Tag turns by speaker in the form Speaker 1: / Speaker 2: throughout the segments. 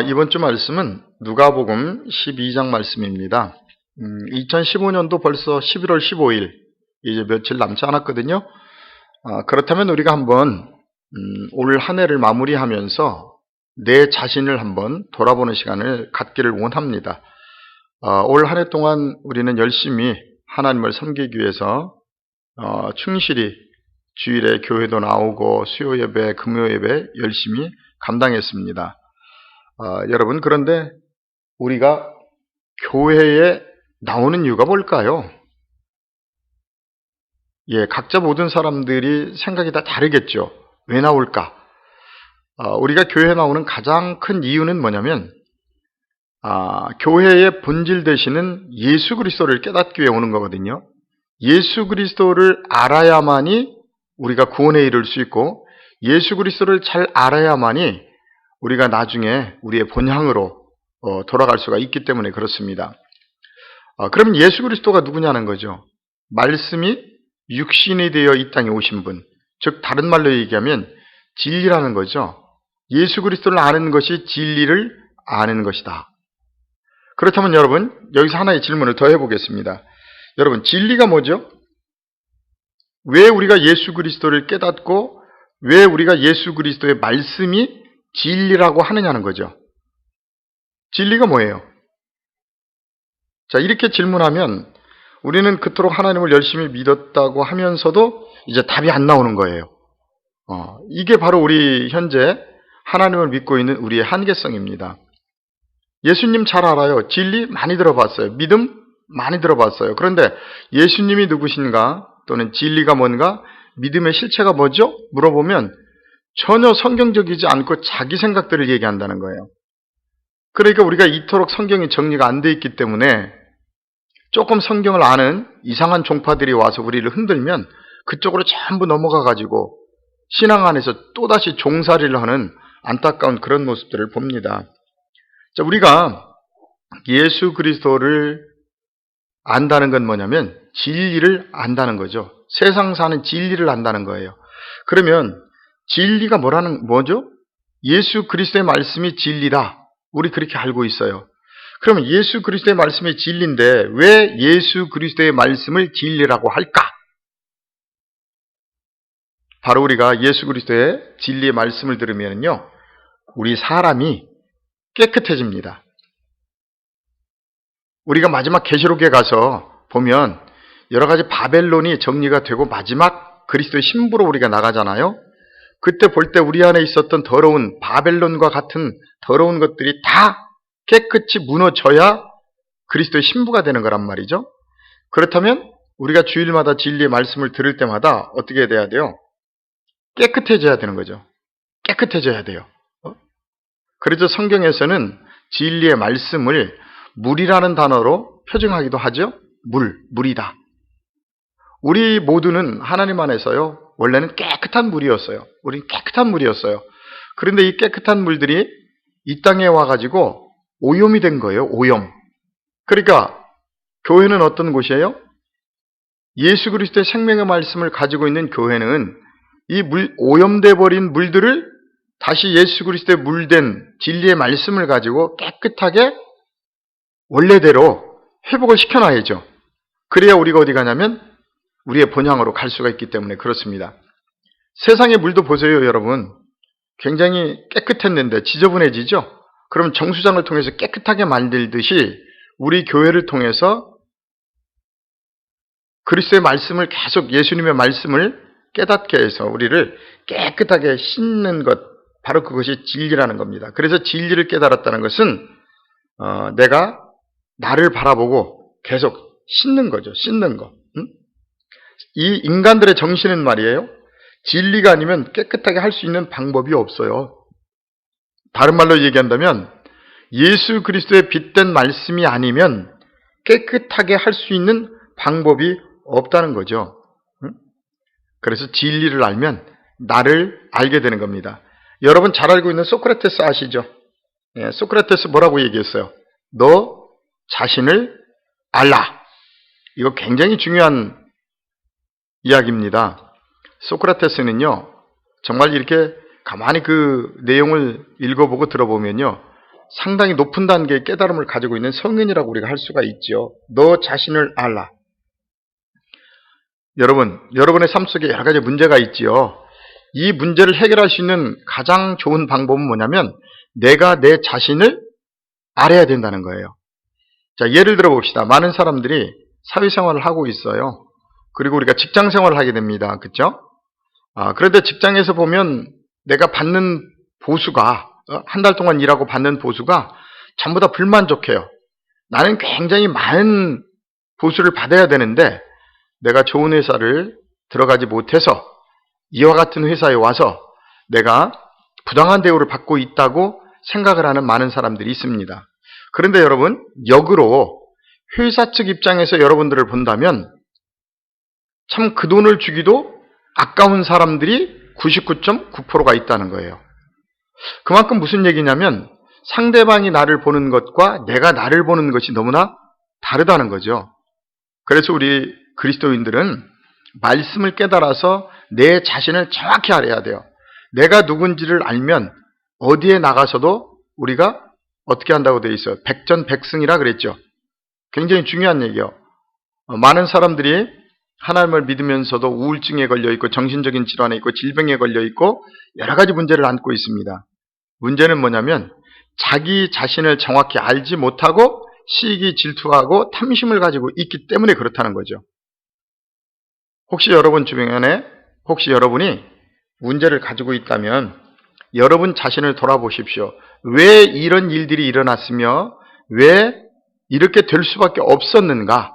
Speaker 1: 이번 주 말씀은 누가복음 12장 말씀입니다. 2015년도 벌써 11월 15일, 이제 며칠 남지 않았거든요. 그렇다면 우리가 한번 올 한 해를 마무리하면서 내 자신을 한번 돌아보는 시간을 갖기를 원합니다. 올 한 해 동안 우리는 열심히 하나님을 섬기기 위해서 충실히 주일에 교회도 나오고 수요 예배, 금요 예배 열심히 감당했습니다. 여러분, 그런데 우리가 교회에 나오는 이유가 뭘까요? 각자 모든 사람들이 생각이 다 다르겠죠. 왜 나올까? 우리가 교회에 나오는 가장 큰 이유는 뭐냐면, 교회의 본질 되시는 예수 그리스도를 깨닫기 위해 오는 거거든요. 예수 그리스도를 알아야만이 우리가 구원에 이를 수 있고, 예수 그리스도를 잘 알아야만이 우리가 나중에 우리의 본향으로 돌아갈 수가 있기 때문에 그렇습니다. 그러면 예수 그리스도가 누구냐는 거죠. 말씀이 육신이 되어 이 땅에 오신 분, 즉 다른 말로 얘기하면 진리라는 거죠. 예수 그리스도를 아는 것이 진리를 아는 것이다. 그렇다면 여러분, 여기서 하나의 질문을 더 해보겠습니다. 여러분, 진리가 뭐죠? 왜 우리가 예수 그리스도를 깨닫고 왜 우리가 예수 그리스도의 말씀이 진리라고 하느냐는 거죠. 진리가 뭐예요? 자, 이렇게 질문하면 우리는 그토록 하나님을 열심히 믿었다고 하면서도 이제 답이 안 나오는 거예요. 이게 바로 우리 현재 하나님을 믿고 있는 우리의 한계성입니다. 예수님 잘 알아요. 진리 많이 들어봤어요. 믿음 많이 들어봤어요. 그런데 예수님이 누구신가, 또는 진리가 뭔가, 믿음의 실체가 뭐죠? 물어보면 전혀 성경적이지 않고 자기 생각들을 얘기한다는 거예요. 그러니까 우리가 이토록 성경이 정리가 안 돼 있기 때문에 조금 성경을 아는 이상한 종파들이 와서 우리를 흔들면 그쪽으로 전부 넘어가가지고 신앙 안에서 또다시 종살이를 하는 안타까운 그런 모습들을 봅니다. 자, 우리가 예수 그리스도를 안다는 건 뭐냐면 진리를 안다는 거죠. 세상 사는 진리를 안다는 거예요. 그러면 진리가 뭐죠? 예수 그리스도의 말씀이 진리다. 우리 그렇게 알고 있어요. 그러면 예수 그리스도의 말씀이 진리인데 왜 예수 그리스도의 말씀을 진리라고 할까? 바로 우리가 예수 그리스도의 진리의 말씀을 들으면요, 우리 사람이 깨끗해집니다. 우리가 마지막 계시록에 가서 보면 여러 가지 바벨론이 정리가 되고 마지막 그리스도의 신부로 우리가 나가잖아요. 그때 볼 때 우리 안에 있었던 더러운 바벨론과 같은 더러운 것들이 다 깨끗이 무너져야 그리스도의 신부가 되는 거란 말이죠. 그렇다면 우리가 주일마다 진리의 말씀을 들을 때마다 어떻게 돼야 돼요? 깨끗해져야 되는 거죠. 깨끗해져야 돼요. 그래서 성경에서는 진리의 말씀을 물이라는 단어로 표정하기도 하죠. 물이다. 우리 모두는 하나님 안에서요, 원래는 깨끗한 물이었어요. 우린 깨끗한 물이었어요. 그런데 이 깨끗한 물들이 이 땅에 와가지고 오염이 된 거예요. 오염. 그러니까 교회는 어떤 곳이에요? 예수 그리스도의 생명의 말씀을 가지고 있는 교회는 이 오염돼 버린 물들을 다시 예수 그리스도의 물된 진리의 말씀을 가지고 깨끗하게 원래대로 회복을 시켜놔야죠. 그래야 우리가 어디 가냐면 우리의 본향으로 갈 수가 있기 때문에 그렇습니다. 세상의 물도 보세요, 여러분. 굉장히 깨끗했는데 지저분해지죠? 그럼 정수장을 통해서 깨끗하게 만들듯이 우리 교회를 통해서 그리스도의 말씀을 계속, 예수님의 말씀을 깨닫게 해서 우리를 깨끗하게 씻는 것, 바로 그것이 진리라는 겁니다. 그래서 진리를 깨달았다는 것은 내가 나를 바라보고 계속 씻는 거죠. 씻는 거. 이 인간들의 정신은 말이에요, 진리가 아니면 깨끗하게 할 수 있는 방법이 없어요. 다른 말로 얘기한다면 예수 그리스도의 빛된 말씀이 아니면 깨끗하게 할 수 있는 방법이 없다는 거죠. 그래서 진리를 알면 나를 알게 되는 겁니다. 여러분 잘 알고 있는 소크라테스 아시죠? 소크라테스 뭐라고 얘기했어요? 너 자신을 알라. 이거 굉장히 중요한 이야기입니다. 소크라테스는요, 정말 이렇게 가만히 그 내용을 읽어보고 들어보면요, 상당히 높은 단계의 깨달음을 가지고 있는 성인이라고 우리가 할 수가 있죠. 너 자신을 알라. 여러분의 삶 속에 여러 가지 문제가 있지요. 이 문제를 해결할 수 있는 가장 좋은 방법은 뭐냐면 내가 내 자신을 알아야 된다는 거예요. 자, 예를 들어 봅시다. 많은 사람들이 사회생활을 하고 있어요. 그리고 우리가 직장생활을 하게 됩니다. 그렇죠? 그런데 직장에서 보면 내가 받는 보수가 한 달 동안 일하고 받는 보수가 전부 다 불만족해요. 나는 굉장히 많은 보수를 받아야 되는데 내가 좋은 회사를 들어가지 못해서 이와 같은 회사에 와서 내가 부당한 대우를 받고 있다고 생각을 하는 많은 사람들이 있습니다. 그런데 여러분, 역으로 회사 측 입장에서 여러분들을 본다면 참 그 돈을 주기도 아까운 사람들이 99.9%가 있다는 거예요. 그만큼 무슨 얘기냐면 상대방이 나를 보는 것과 내가 나를 보는 것이 너무나 다르다는 거죠. 그래서 우리 그리스도인들은 말씀을 깨달아서 내 자신을 정확히 알아야 돼요. 내가 누군지를 알면 어디에 나가서도 우리가 어떻게 한다고 되어 있어요? 백전백승이라 그랬죠. 굉장히 중요한 얘기예요. 많은 사람들이 하나님을 믿으면서도 우울증에 걸려있고 정신적인 질환에 있고 질병에 걸려있고 여러 가지 문제를 안고 있습니다. 문제는 뭐냐면 자기 자신을 정확히 알지 못하고 시기 질투하고 탐심을 가지고 있기 때문에 그렇다는 거죠. 혹시 여러분 주변에 여러분이 문제를 가지고 있다면 여러분 자신을 돌아보십시오. 왜 이런 일들이 일어났으며 왜 이렇게 될 수밖에 없었는가?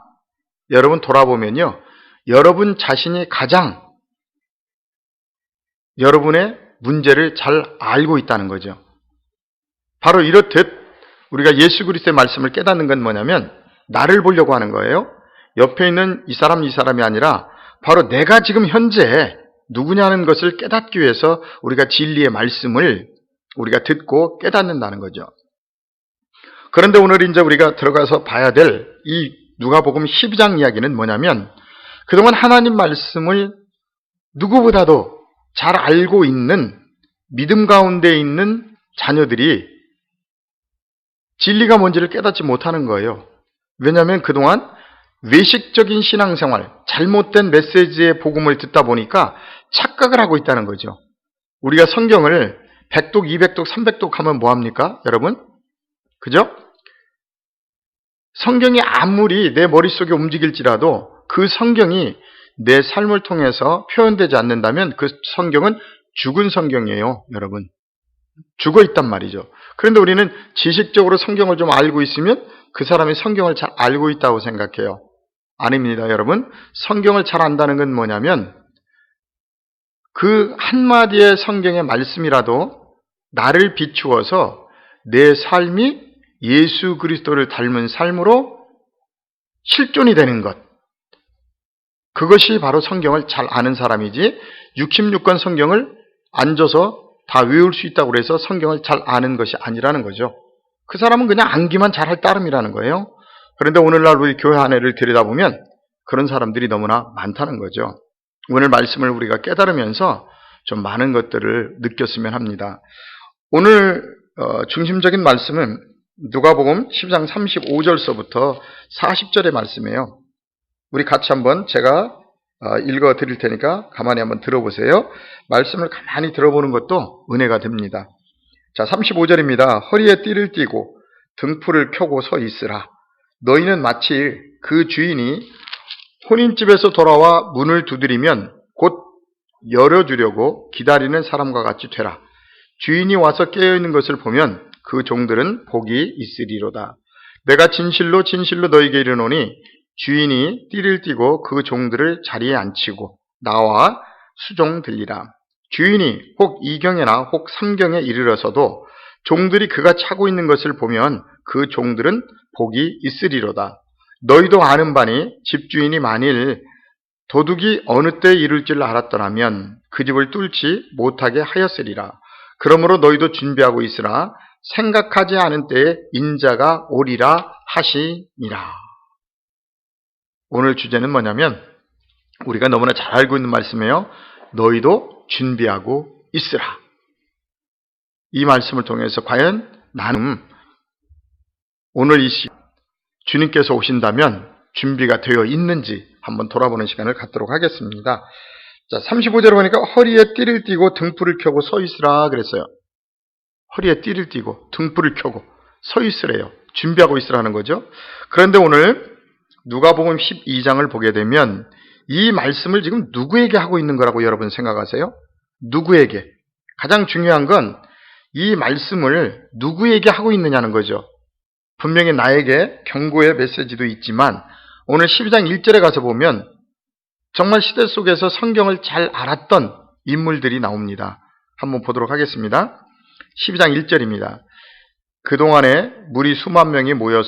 Speaker 1: 여러분 돌아보면요. 여러분 자신이 가장 여러분의 문제를 잘 알고 있다는 거죠. 바로 이렇듯 우리가 예수 그리스도의 말씀을 깨닫는 건 뭐냐면 나를 보려고 하는 거예요. 옆에 있는 이 사람이 아니라 바로 내가 지금 현재 누구냐는 것을 깨닫기 위해서 우리가 진리의 말씀을 우리가 듣고 깨닫는다는 거죠. 그런데 오늘 이제 우리가 들어가서 봐야 될 이 누가복음 12장 이야기는 뭐냐면 그동안 하나님 말씀을 누구보다도 잘 알고 있는 믿음 가운데 있는 자녀들이 진리가 뭔지를 깨닫지 못하는 거예요. 왜냐하면 그동안 외식적인 신앙생활, 잘못된 메시지의 복음을 듣다 보니까 착각을 하고 있다는 거죠. 우리가 성경을 100독, 200독, 300독 하면 뭐합니까? 여러분? 그죠? 성경이 아무리 내 머릿속에 움직일지라도 그 성경이 내 삶을 통해서 표현되지 않는다면 그 성경은 죽은 성경이에요, 여러분. 죽어 있단 말이죠. 그런데 우리는 지식적으로 성경을 좀 알고 있으면 그 사람이 성경을 잘 알고 있다고 생각해요. 아닙니다, 여러분. 성경을 잘 안다는 건 뭐냐면 그 한마디의 성경의 말씀이라도 나를 비추어서 내 삶이 예수 그리스도를 닮은 삶으로 실존이 되는 것. 그것이 바로 성경을 잘 아는 사람이지 66권 성경을 앉아서 다 외울 수 있다고 해서 성경을 잘 아는 것이 아니라는 거죠. 그 사람은 그냥 암기만 잘할 따름이라는 거예요. 그런데 오늘날 우리 교회 안에를 들여다보면 그런 사람들이 너무나 많다는 거죠. 오늘 말씀을 우리가 깨달으면서 좀 많은 것들을 느꼈으면 합니다. 오늘 중심적인 말씀은 누가복음 10장 35절서부터 40절의 말씀이에요. 우리 같이 한번 제가 읽어 드릴 테니까 가만히 한번 들어보세요. 말씀을 가만히 들어보는 것도 은혜가 됩니다. 자, 35절입니다. 허리에 띠를 띠고 등불을 켜고 서 있으라. 너희는 마치 그 주인이 혼인집에서 돌아와 문을 두드리면 곧 열어주려고 기다리는 사람과 같이 되라. 주인이 와서 깨어있는 것을 보면 그 종들은 복이 있으리로다. 내가 진실로 진실로 너희에게 이르노니 주인이 띠를 띠고 그 종들을 자리에 앉히고 나와 수종들리라. 주인이 혹 2경에나 혹 3경에 이르러서도 종들이 그가 차고 있는 것을 보면 그 종들은 복이 있으리로다. 너희도 아는 바니 집주인이 만일 도둑이 어느 때에 이룰 줄 알았더라면 그 집을 뚫지 못하게 하였으리라. 그러므로 너희도 준비하고 있으라. 생각하지 않은 때에 인자가 오리라 하시니라. 오늘 주제는 뭐냐면 우리가 너무나 잘 알고 있는 말씀이에요. 너희도 준비하고 있으라. 이 말씀을 통해서 과연 나는 오늘 이 시간 주님께서 오신다면 준비가 되어 있는지 한번 돌아보는 시간을 갖도록 하겠습니다. 자, 35절에 보니까 허리에 띠를 띠고 등불을 켜고 서 있으라 그랬어요. 허리에 띠를 띠고 등불을 켜고 서 있으래요. 준비하고 있으라는 거죠. 그런데 오늘 누가복음 12장을 보게 되면 이 말씀을 지금 누구에게 하고 있는 거라고 여러분 생각하세요? 누구에게? 가장 중요한 건 이 말씀을 누구에게 하고 있느냐는 거죠. 분명히 나에게 경고의 메시지도 있지만 오늘 12장 1절에 가서 보면 정말 시대 속에서 성경을 잘 알았던 인물들이 나옵니다. 한번 보도록 하겠습니다. 12장 1절입니다. 그동안에 무리 수만 명이 모여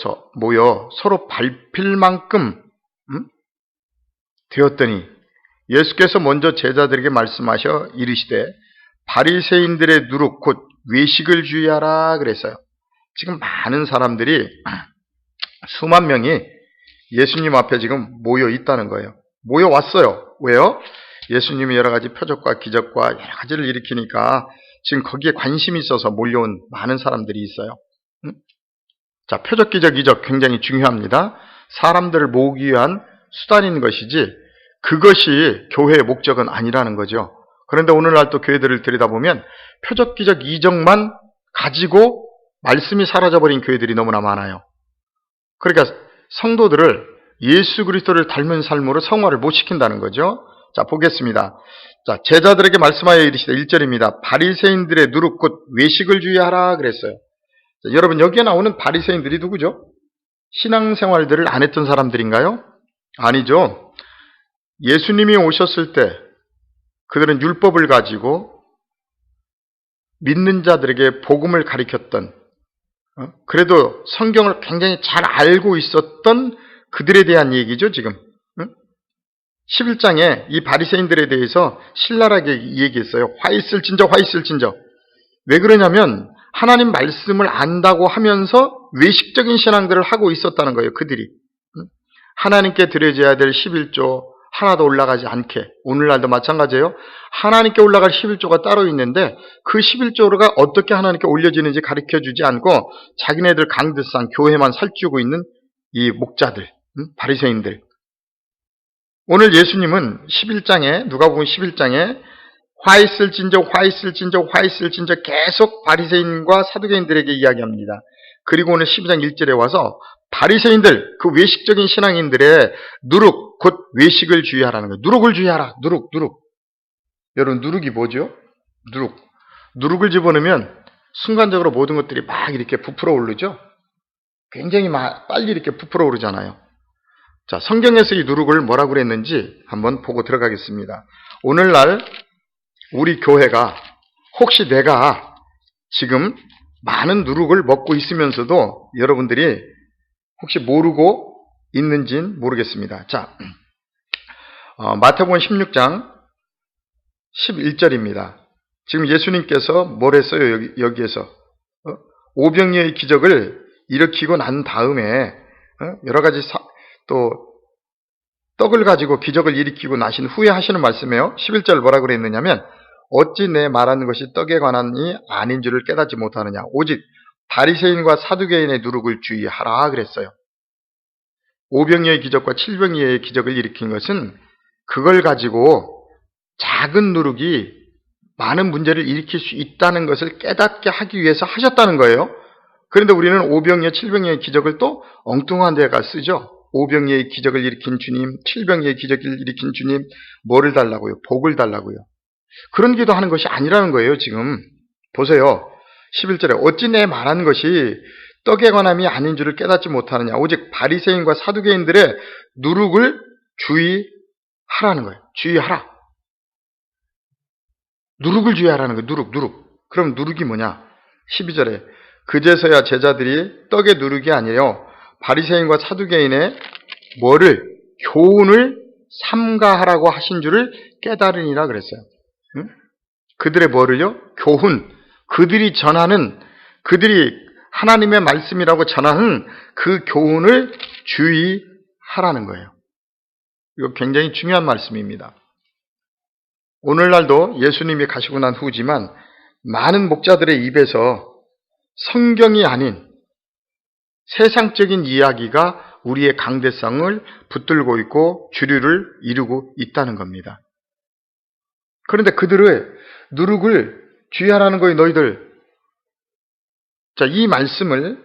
Speaker 1: 서로 밟힐 만큼 되었더니 예수께서 먼저 제자들에게 말씀하셔 이르시되 바리새인들의 누룩 곧 외식을 주의하라 그랬어요. 지금 많은 사람들이 수만 명이 예수님 앞에 지금 모여 있다는 거예요. 모여 왔어요. 왜요? 예수님이 여러 가지 표적과 기적과 여러 가지를 일으키니까 지금 거기에 관심이 있어서 몰려온 많은 사람들이 있어요. 자, 표적, 기적, 이적 굉장히 중요합니다. 사람들을 모으기 위한 수단인 것이지 그것이 교회의 목적은 아니라는 거죠. 그런데 오늘날 또 교회들을 들여다보면 표적, 기적, 이적만 가지고 말씀이 사라져버린 교회들이 너무나 많아요. 그러니까 성도들을 예수 그리스도를 닮은 삶으로 성화를 못 시킨다는 거죠. 자, 보겠습니다. 자, 제자들에게 말씀하여 이르시되 1절입니다. 바리새인들의 누룩 곧 외식을 주의하라 그랬어요. 자, 여러분 여기에 나오는 바리새인들이 누구죠? 신앙생활들을 안 했던 사람들인가요? 아니죠. 예수님이 오셨을 때 그들은 율법을 가지고 믿는 자들에게 복음을 가리켰던 그래도 성경을 굉장히 잘 알고 있었던 그들에 대한 얘기죠, 지금. 11장에 이 바리새인들에 대해서 신랄하게 얘기했어요. 화 있을진저, 화 있을진저. 왜 그러냐면 하나님 말씀을 안다고 하면서 외식적인 신앙들을 하고 있었다는 거예요, 그들이. 하나님께 드려져야 될 11조 하나도 올라가지 않게. 오늘날도 마찬가지예요. 하나님께 올라갈 11조가 따로 있는데 그 11조가 어떻게 하나님께 올려지는지 가르쳐주지 않고 자기네들 강듯상 교회만 살찌우고 있는 이 목자들, 바리새인들. 오늘 예수님은 11장에 누가복음 11장에 화 있을진저, 화 있을진저, 화 있을진저 계속 바리새인과 사두개인들에게 이야기합니다. 그리고 오늘 12장 1절에 와서 바리새인들, 그 외식적인 신앙인들의 누룩, 곧 외식을 주의하라는 거예요. 누룩을 주의하라. 누룩. 여러분 누룩이 뭐죠? 누룩을 집어넣으면 순간적으로 모든 것들이 막 이렇게 부풀어 오르죠? 굉장히 빨리 이렇게 부풀어 오르잖아요. 자, 성경에서 이 누룩을 뭐라고 그랬는지 한번 보고 들어가겠습니다. 오늘날 우리 교회가 혹시 내가 지금 많은 누룩을 먹고 있으면서도 여러분들이 혹시 모르고 있는지는 모르겠습니다. 자, 마태복음 16장 11절입니다. 지금 예수님께서 뭘 했어요? 여기에서 오병이어의 기적을 일으키고 난 다음에 여러 가지 또 떡을 가지고 기적을 일으키고 나신 후에 하시는 말씀이에요. 11절 뭐라고 그랬느냐면 어찌 내 말하는 것이 떡에 관한이 아닌 줄을 깨닫지 못하느냐. 오직 바리새인과 사두개인의 누룩을 주의하라 그랬어요. 오병이어의 기적과 칠병이어의 기적을 일으킨 것은 그걸 가지고 작은 누룩이 많은 문제를 일으킬 수 있다는 것을 깨닫게 하기 위해서 하셨다는 거예요. 그런데 우리는 오병이어, 칠병이어의 기적을 또 엉뚱한 데가 쓰죠. 오병이어의 기적을 일으킨 주님, 칠병이어의 기적을 일으킨 주님, 뭐를 달라고요? 복을 달라고요. 그런 기도하는 것이 아니라는 거예요, 지금. 보세요. 11절에 어찌 내 말한 것이 떡에 관함이 아닌 줄을 깨닫지 못하느냐. 오직 바리새인과 사두개인들의 누룩을 주의하라는 거예요. 주의하라. 누룩을 주의하라는 거예요. 누룩. 그럼 누룩이 뭐냐? 12절에 그제서야 제자들이 떡의 누룩이 아니에요. 바리새인과 사두개인의 뭐를? 교훈을 삼가하라고 하신 줄을 깨달으니라 그랬어요. 응? 그들의 뭐를요? 교훈. 그들이 하나님의 말씀이라고 전하는 그 교훈을 주의하라는 거예요. 이거 굉장히 중요한 말씀입니다. 오늘날도 예수님이 가시고 난 후지만 많은 목자들의 입에서 성경이 아닌 세상적인 이야기가 우리의 강대상을 붙들고 있고 주류를 이루고 있다는 겁니다. 그런데 그들의 누룩을 주의하라는 거예요, 너희들. 자, 이 말씀을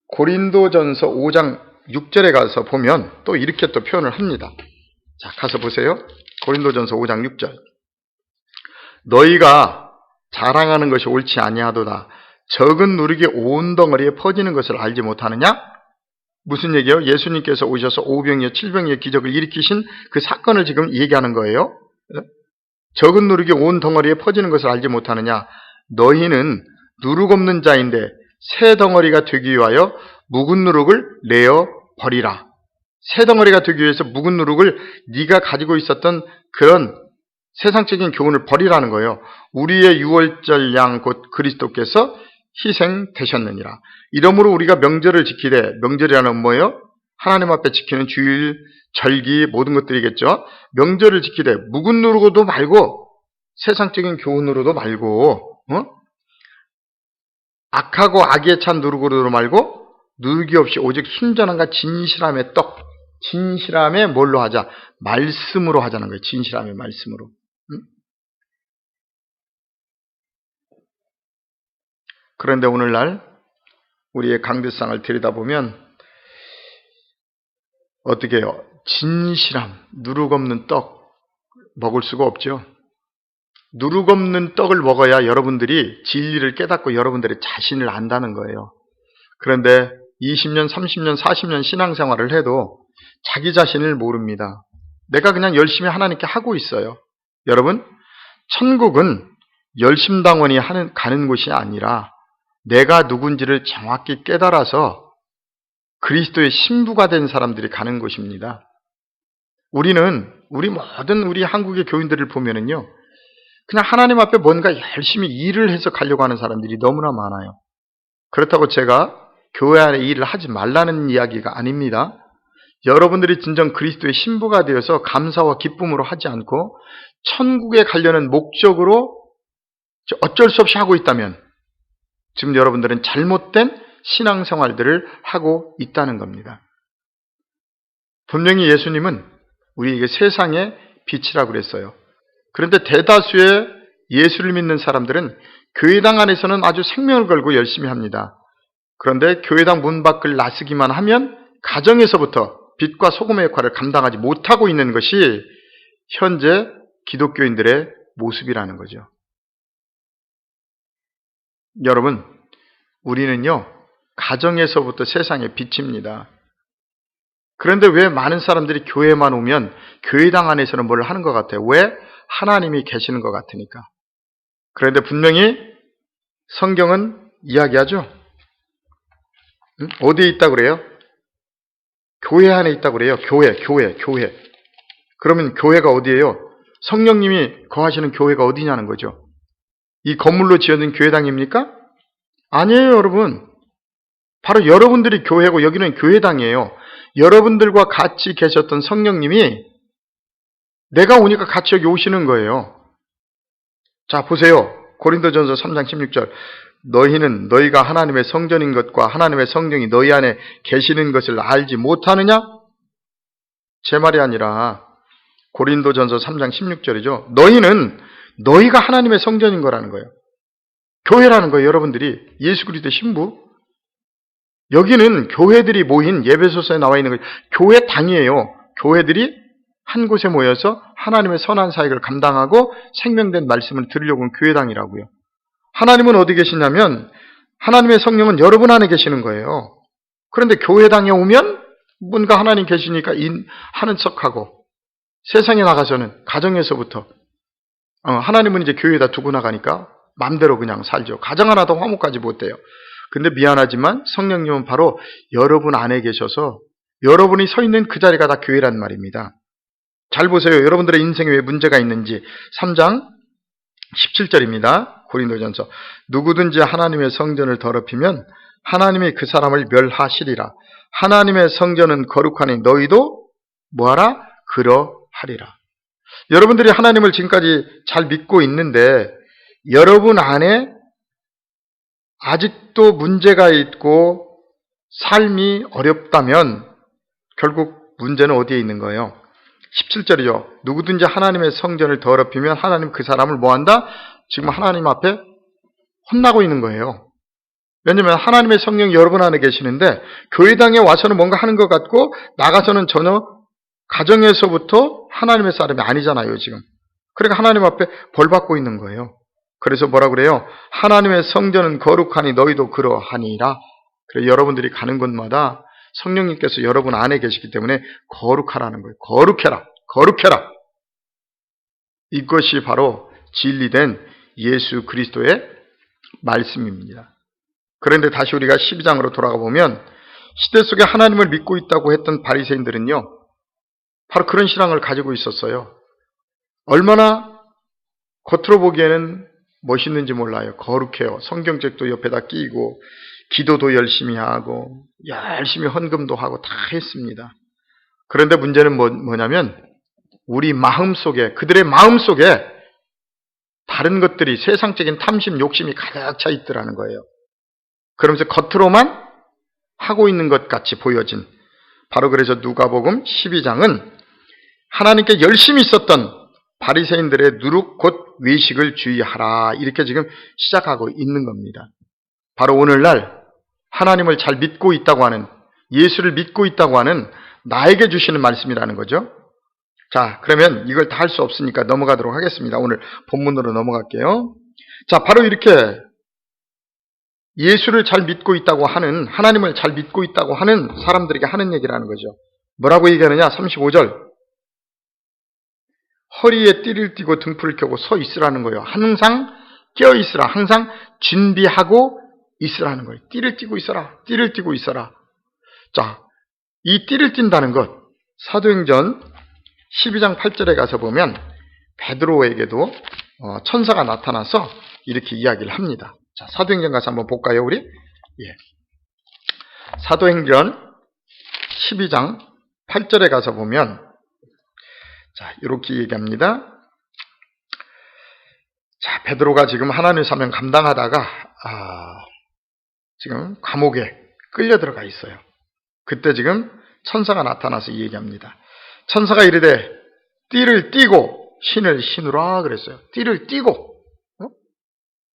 Speaker 1: 고린도전서 5장 6절에 가서 보면 또 이렇게 또 표현을 합니다. 자, 가서 보세요. 고린도전서 5장 6절. 너희가 자랑하는 것이 옳지 아니하도다. 적은 누룩이 온 덩어리에 퍼지는 것을 알지 못하느냐? 무슨 얘기예요? 예수님께서 오셔서 오병이어 7병이어 기적을 일으키신 그 사건을 지금 얘기하는 거예요. 적은 누룩이 온 덩어리에 퍼지는 것을 알지 못하느냐? 너희는 누룩 없는 자인데 새 덩어리가 되기 위하여 묵은 누룩을 내어 버리라. 새 덩어리가 되기 위해서 묵은 누룩을 네가 가지고 있었던 그런 세상적인 교훈을 버리라는 거예요. 우리의 유월절 양 곧 그리스도께서 희생되셨느니라. 이러므로 우리가 명절을 지키되, 명절이라는 뭐예요? 하나님 앞에 지키는 주일, 절기 모든 것들이겠죠. 명절을 지키되 묵은 누룩으로도 말고 세상적인 교훈으로도 말고 악하고 악에 찬 누룩으로도 말고 누룩이 없이 오직 순전함과 진실함의 떡, 진실함의 뭘로 하자? 말씀으로 하자는 거예요. 진실함의 말씀으로. 그런데 오늘날 우리의 강대상을 들여다보면 어떻게 해요? 진실함, 누룩 없는 떡 먹을 수가 없죠. 누룩 없는 떡을 먹어야 여러분들이 진리를 깨닫고 여러분들의 자신을 안다는 거예요. 그런데 20년, 30년, 40년 신앙생활을 해도 자기 자신을 모릅니다. 내가 그냥 열심히 하나님께 하고 있어요. 여러분, 천국은 열심당원이 가는 곳이 아니라 내가 누군지를 정확히 깨달아서 그리스도의 신부가 된 사람들이 가는 곳입니다. 우리 한국의 교인들을 보면은요, 그냥 하나님 앞에 뭔가 열심히 일을 해서 가려고 하는 사람들이 너무나 많아요. 그렇다고 제가 교회 안에 일을 하지 말라는 이야기가 아닙니다. 여러분들이 진정 그리스도의 신부가 되어서 감사와 기쁨으로 하지 않고 천국에 가려는 목적으로 어쩔 수 없이 하고 있다면 지금 여러분들은 잘못된 신앙생활들을 하고 있다는 겁니다. 분명히 예수님은 우리에게 세상의 빛이라고 그랬어요. 그런데 대다수의 예수를 믿는 사람들은 교회당 안에서는 아주 생명을 걸고 열심히 합니다. 그런데 교회당 문 밖을 나서기만 하면 가정에서부터 빛과 소금의 역할을 감당하지 못하고 있는 것이 현재 기독교인들의 모습이라는 거죠. 여러분, 우리는요, 가정에서부터 세상의 빛입니다. 그런데 왜 많은 사람들이 교회만 오면 교회당 안에서는 뭘 하는 것 같아요? 왜? 하나님이 계시는 것 같으니까. 그런데 분명히 성경은 이야기하죠. 어디에 있다고 그래요? 교회 안에 있다고 그래요. 교회. 그러면 교회가 어디예요? 성령님이 거하시는 교회가 어디냐는 거죠. 이 건물로 지어진 교회당입니까? 아니에요, 여러분. 바로 여러분들이 교회고 여기는 교회당이에요. 여러분들과 같이 계셨던 성령님이 내가 오니까 같이 여기 오시는 거예요. 자, 보세요. 고린도전서 3장 16절. 너희는 너희가 하나님의 성전인 것과 하나님의 성령이 너희 안에 계시는 것을 알지 못하느냐? 제 말이 아니라 고린도전서 3장 16절이죠. 너희는 너희가 하나님의 성전인 거라는 거예요. 교회라는 거예요. 여러분들이 예수 그리스도의 신부. 여기는 교회들이 모인 예배소서에 나와 있는 거예요. 교회당이에요. 교회들이 한 곳에 모여서 하나님의 선한 사역을 감당하고 생명된 말씀을 들으려고 하는 교회당이라고요. 하나님은 어디 계시냐면 하나님의 성령은 여러분 안에 계시는 거예요. 그런데 교회당에 오면 뭔가 하나님 계시니까 하는 척하고 세상에 나가서는 가정에서부터 하나님은 이제 교회에다 두고 나가니까 마음대로 그냥 살죠. 가정 하나도 화목하지 못해요. 근데 미안하지만 성령님은 바로 여러분 안에 계셔서 여러분이 서 있는 그 자리가 다 교회란 말입니다. 잘 보세요. 여러분들의 인생에 왜 문제가 있는지 3장 17절입니다. 고린도전서. 누구든지 하나님의 성전을 더럽히면 하나님이 그 사람을 멸하시리라. 하나님의 성전은 거룩하니 너희도 뭐하라? 그러하리라. 여러분들이 하나님을 지금까지 잘 믿고 있는데 여러분 안에 아직도 문제가 있고 삶이 어렵다면 결국 문제는 어디에 있는 거예요? 17절이죠. 누구든지 하나님의 성전을 더럽히면 하나님 그 사람을 뭐한다? 지금 하나님 앞에 혼나고 있는 거예요. 왜냐하면 하나님의 성령이 여러분 안에 계시는데 교회당에 와서는 뭔가 하는 것 같고 나가서는 전혀 가정에서부터 하나님의 사람이 아니잖아요, 지금. 그러니까 하나님 앞에 벌 받고 있는 거예요. 그래서 뭐라 그래요? 하나님의 성전은 거룩하니 너희도 그러하니라. 그래서 여러분들이 가는 곳마다 성령님께서 여러분 안에 계시기 때문에 거룩하라는 거예요. 거룩해라. 거룩해라. 이것이 바로 진리된 예수 그리스도의 말씀입니다. 그런데 다시 우리가 12장으로 돌아가 보면 시대 속에 하나님을 믿고 있다고 했던 바리새인들은요, 바로 그런 신앙을 가지고 있었어요. 얼마나 겉으로 보기에는 멋있는지 몰라요. 거룩해요. 성경책도 옆에다 끼고 기도도 열심히 하고 열심히 헌금도 하고 다 했습니다. 그런데 문제는 뭐냐면 우리 마음속에, 그들의 마음속에 다른 것들이, 세상적인 탐심, 욕심이 가득 차 있더라는 거예요. 그러면서 겉으로만 하고 있는 것 같이 보여진, 바로 그래서 누가복음 12장은 하나님께 열심히 있었던 바리새인들의 누룩 곧 외식을 주의하라, 이렇게 지금 시작하고 있는 겁니다. 바로 오늘날 하나님을 잘 믿고 있다고 하는, 예수를 믿고 있다고 하는 나에게 주시는 말씀이라는 거죠. 자, 그러면 이걸 다 할 수 없으니까 넘어가도록 하겠습니다. 오늘 본문으로 넘어갈게요. 자, 바로 이렇게 예수를 잘 믿고 있다고 하는, 하나님을 잘 믿고 있다고 하는 사람들에게 하는 얘기라는 거죠. 뭐라고 얘기하느냐? 35절. 허리에 띠를 띠고 등불을 켜고 서 있으라는 거예요. 항상 깨어 있으라. 항상 준비하고 있으라는 거예요. 띠를 띠고 있어라. 띠를 띠고 있어라. 자, 이 띠를 띈다는 것, 사도행전 12장 8절에 가서 보면 베드로에게도 천사가 나타나서 이렇게 이야기를 합니다. 자, 사도행전 가서 한번 볼까요, 우리? 예. 사도행전 12장 8절에 가서 보면, 자, 이렇게 얘기합니다. 자, 베드로가 지금 하나님의 사명 감당하다가, 지금 감옥에 끌려 들어가 있어요. 그때 지금 천사가 나타나서 이 얘기합니다. 천사가 이르되, 띠를 띠고 신을 신으라 그랬어요. 띠를 띠고.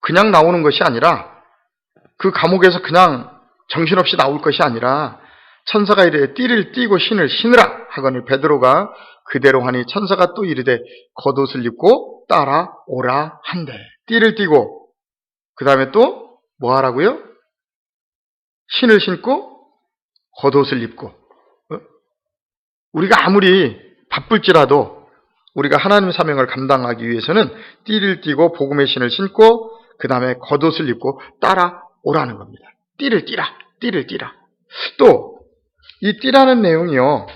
Speaker 1: 그냥 나오는 것이 아니라, 그 감옥에서 그냥 정신없이 나올 것이 아니라, 천사가 이르되 띠를 띠고 신을 신으라 하거늘 베드로가 그대로 하니 천사가 또 이르되 겉옷을 입고 따라오라 한대. 띠를 띠고 그 다음에 또 뭐 하라고요? 신을 신고 겉옷을 입고. 우리가 아무리 바쁠지라도 우리가 하나님의 사명을 감당하기 위해서는 띠를 띠고 복음의 신을 신고 그 다음에 겉옷을 입고 따라오라는 겁니다. 띠를 띠라. 띠를 띠라. 또 이 띠라는 내용이요,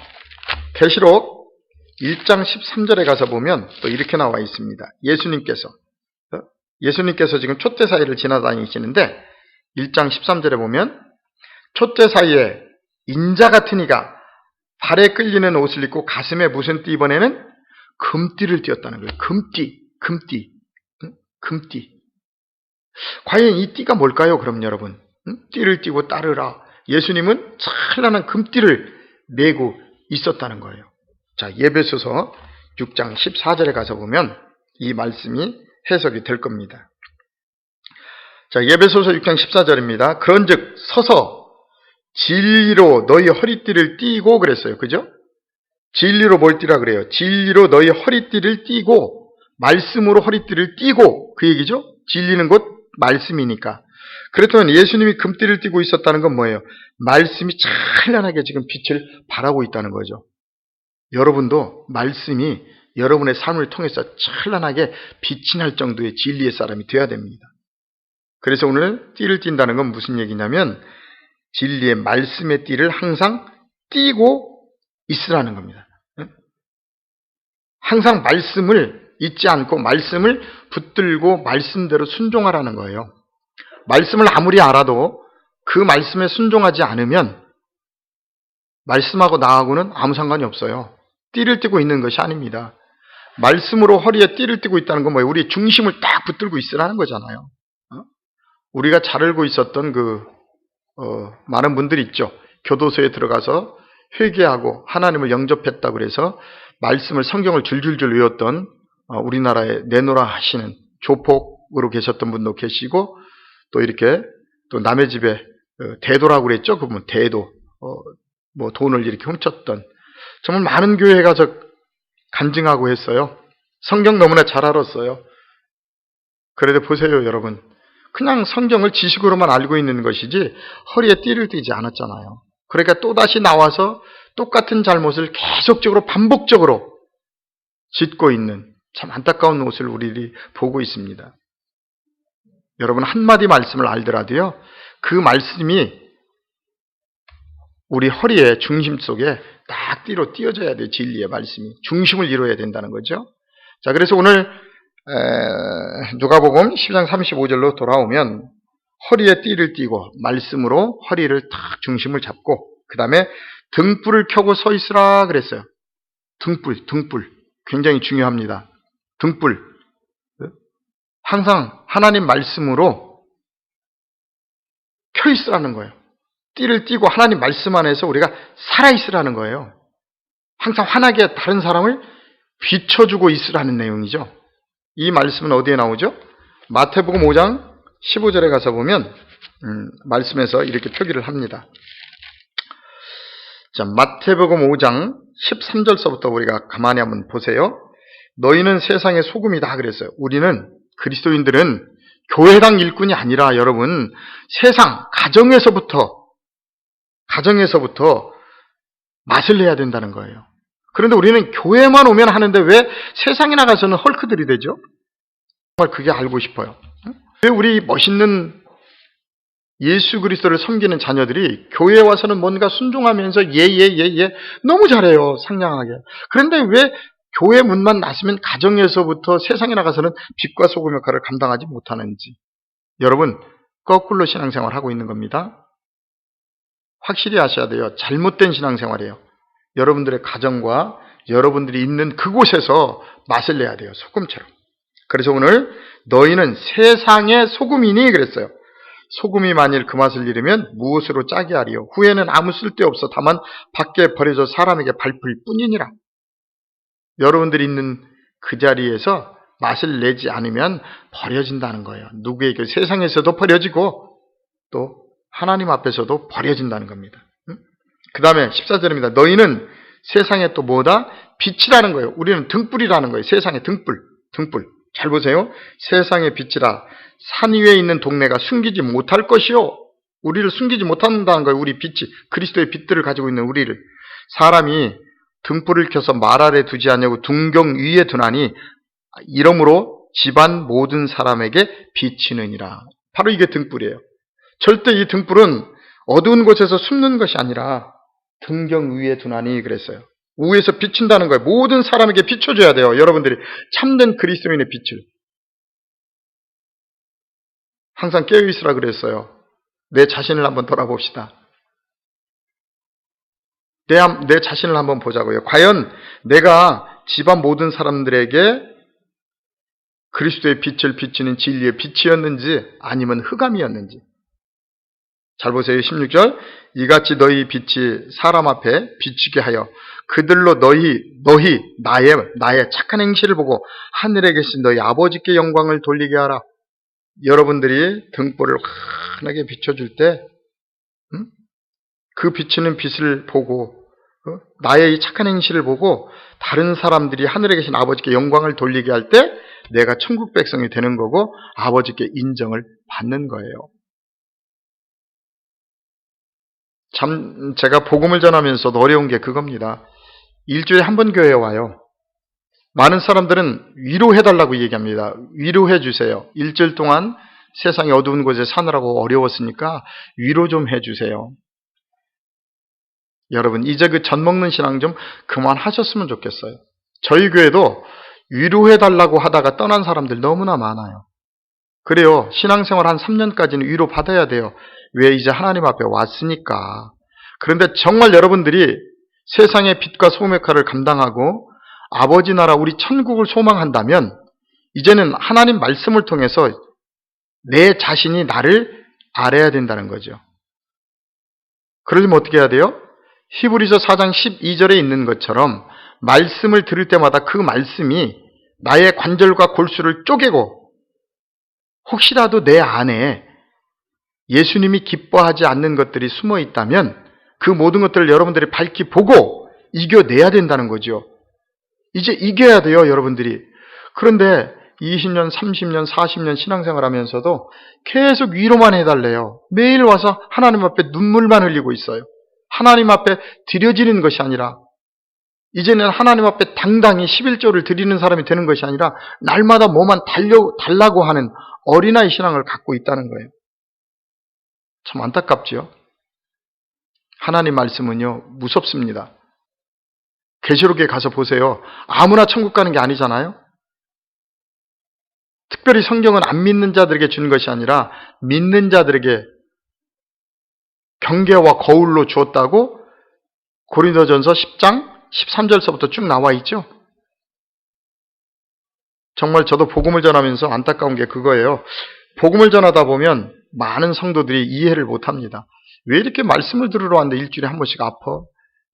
Speaker 1: 계시록 1장 13절에 가서 보면 또 이렇게 나와 있습니다. 예수님께서 지금 촛대 사이를 지나다니시는데 1장 13절에 보면 촛대 사이에 인자 같은 이가 발에 끌리는 옷을 입고 가슴에 무슨 띠, 이번에는 금띠를 띄었다는 거예요. 금띠. 과연 이 띠가 뭘까요? 그럼 여러분, 띠를 띠고 따르라. 예수님은 찬란한 금띠를 메고 있었다는 거예요. 자, 에베소서 6장 14절에 가서 보면 이 말씀이 해석이 될 겁니다. 자, 에베소서 6장 14절입니다. 그런즉 서서 진리로 너희 허리띠를 띠고 그랬어요. 그죠? 진리로 뭘 띠라 그래요? 진리로 너희 허리띠를 띠고, 말씀으로 허리띠를 띠고, 그 얘기죠? 진리는 곧 말씀이니까. 그렇다면 예수님이 금띠를 띠고 있었다는 건 뭐예요? 말씀이 찬란하게 지금 빛을 발하고 있다는 거죠. 여러분도 말씀이 여러분의 삶을 통해서 찬란하게 빛이 날 정도의 진리의 사람이 되어야 됩니다. 그래서 오늘 띠를 띈다는 건 무슨 얘기냐면 진리의 말씀의 띠를 항상 띠고 있으라는 겁니다. 항상 말씀을 잊지 않고 말씀을 붙들고 말씀대로 순종하라는 거예요. 말씀을 아무리 알아도 그 말씀에 순종하지 않으면 말씀하고 나하고는 아무 상관이 없어요. 띠를 띠고 있는 것이 아닙니다. 말씀으로 허리에 띠를 띠고 있다는 건 뭐예요? 우리 중심을 딱 붙들고 있으라는 거잖아요. 우리가 잘 알고 있었던 많은 분들이 있죠. 교도소에 들어가서 회개하고 하나님을 영접했다고 그래서 말씀을, 성경을 줄줄줄 외웠던 우리나라에 내노라 하시는 조폭으로 계셨던 분도 계시고, 또 이렇게 또 남의 집에 대도라고 그랬죠. 그분 대도, 뭐 돈을 이렇게 훔쳤던, 정말 많은 교회가 간증하고 했어요. 성경 너무나 잘 알았어요. 그래도 보세요, 여러분. 그냥 성경을 지식으로만 알고 있는 것이지 허리에 띠를 띠지 않았잖아요. 그러니까 또다시 나와서 똑같은 잘못을 계속적으로 반복적으로 짓고 있는 참 안타까운 모습을 우리들이 보고 있습니다. 여러분, 한마디 말씀을 알더라도요, 그 말씀이 우리 허리의 중심 속에 딱 띠로 띄어져야 돼요. 진리의 말씀이 중심을 이루어야 된다는 거죠. 자, 그래서 오늘 누가복음 10장 35절로 돌아오면 허리에 띠를 띠고 말씀으로 허리를 딱 중심을 잡고, 그 다음에 등불을 켜고 서 있으라 그랬어요. 등불 굉장히 중요합니다. 등불, 항상 하나님 말씀으로 켜 있으라는 거예요. 띠를 띠고 하나님 말씀 안에서 우리가 살아있으라는 거예요. 항상 환하게 다른 사람을 비춰주고 있으라는 내용이죠. 이 말씀은 어디에 나오죠? 마태복음 5장 15절에 가서 보면 말씀에서 이렇게 표기를 합니다. 자, 마태복음 5장 13절서부터 우리가 가만히 한번 보세요. 너희는 세상의 소금이다 그랬어요. 우리는, 그리스도인들은 교회당 일꾼이 아니라 여러분, 세상, 가정에서부터 맛을 내야 된다는 거예요. 그런데 우리는 교회만 오면 하는데 왜 세상에 나가서는 헐크들이 되죠? 정말 그게 알고 싶어요. 왜 우리 멋있는 예수 그리스도를 섬기는 자녀들이 교회에 와서는 뭔가 순종하면서 예 너무 잘해요, 상냥하게. 그런데 왜 교회 문만 나서면 가정에서부터 세상에 나가서는 빛과 소금 역할을 감당하지 못하는지. 여러분, 거꾸로 신앙생활 하고 있는 겁니다. 확실히 아셔야 돼요. 잘못된 신앙생활이에요. 여러분들의 가정과 여러분들이 있는 그곳에서 맛을 내야 돼요. 소금처럼. 그래서 오늘 너희는 세상의 소금이니 그랬어요. 소금이 만일 그 맛을 잃으면 무엇으로 짜게 하리요? 후에는 아무 쓸데없어 다만 밖에 버려져 사람에게 밟힐 뿐이니라. 여러분들이 있는 그 자리에서 맛을 내지 않으면 버려진다는 거예요. 누구에게? 세상에서도 버려지고 또 하나님 앞에서도 버려진다는 겁니다. 그 다음에 14절입니다. 너희는 세상에 또 뭐다? 빛이라는 거예요. 우리는 등불이라는 거예요. 세상의 등불. 잘 보세요. 세상의 빛이라. 산 위에 있는 동네가 숨기지 못할 것이요. 우리를 숨기지 못한다는 거예요. 우리 빛이, 그리스도의 빛들을 가지고 있는 우리를. 사람이 등불을 켜서 말 아래 두지 않냐고 등경 위에 두나니 이러므로 집안 모든 사람에게 비치느니라. 바로 이게 등불이에요. 절대 이 등불은 어두운 곳에서 숨는 것이 아니라 등경 위에 두나니 그랬어요. 위에서 비친다는 거예요. 모든 사람에게 비춰줘야 돼요. 여러분들이 참된 그리스도인의 빛을. 항상 깨어있으라 그랬어요. 내 자신을 한번 돌아봅시다. 내 자신을 한번 보자고요. 과연 내가 집안 모든 사람들에게 그리스도의 빛을 비치는 진리의 빛이었는지 아니면 흑암이었는지. 잘 보세요. 16절. 이같이 너희 빛이 사람 앞에 비치게 하여 그들로 너희 나의 착한 행실을 보고 하늘에 계신 너희 아버지께 영광을 돌리게 하라. 여러분들이 등불을 환하게 비춰줄 때 그 비치는 빛을 보고 나의 이 착한 행실을 보고 다른 사람들이 하늘에 계신 아버지께 영광을 돌리게 할 때 내가 천국 백성이 되는 거고 아버지께 인정을 받는 거예요. 참 제가 복음을 전하면서도 어려운 게 그겁니다. 일주일에 한 번 교회에 와요. 많은 사람들은 위로해달라고 얘기합니다. 위로해 주세요. 일주일 동안 세상의 어두운 곳에 사느라고 어려웠으니까 위로 좀 해주세요. 여러분, 이제 그 젖 먹는 신앙 좀 그만하셨으면 좋겠어요. 저희 교회도 위로해달라고 하다가 떠난 사람들 너무나 많아요. 그래요. 신앙생활 한 3년까지는 위로 받아야 돼요. 왜? 이제 하나님 앞에 왔으니까. 그런데 정말 여러분들이 세상의 빛과 소금 역할을 감당하고 아버지 나라 우리 천국을 소망한다면 이제는 하나님 말씀을 통해서 내 자신이 나를 알아야 된다는 거죠. 그러려면 어떻게 해야 돼요? 히브리서 4장 12절에 있는 것처럼 말씀을 들을 때마다 그 말씀이 나의 관절과 골수를 쪼개고 혹시라도 내 안에 예수님이 기뻐하지 않는 것들이 숨어 있다면 그 모든 것들을 여러분들이 밝히 보고 이겨내야 된다는 거죠. 이제 이겨야 돼요, 여러분들이. 그런데 20년, 30년, 40년 신앙생활 하면서도 계속 위로만 해달래요. 매일 와서 하나님 앞에 눈물만 흘리고 있어요. 하나님 앞에 드려지는 것이 아니라 이제는 하나님 앞에 당당히 11조를 드리는 사람이 되는 것이 아니라 날마다 뭐만 달라고 하는 어린아이 신앙을 갖고 있다는 거예요. 참 안타깝지요. 하나님 말씀은요, 무섭습니다. 계시록에 가서 보세요. 아무나 천국 가는 게 아니잖아요. 특별히 성경은 안 믿는 자들에게 주는 것이 아니라 믿는 자들에게 경계와 거울로 주었다고 고린도전서 10장 13절서부터 쭉 나와 있죠. 정말 저도 복음을 전하면서 안타까운 게 그거예요. 복음을 전하다 보면 많은 성도들이 이해를 못합니다. 왜 이렇게 말씀을 들으러 왔는데 일주일에 한 번씩 아파?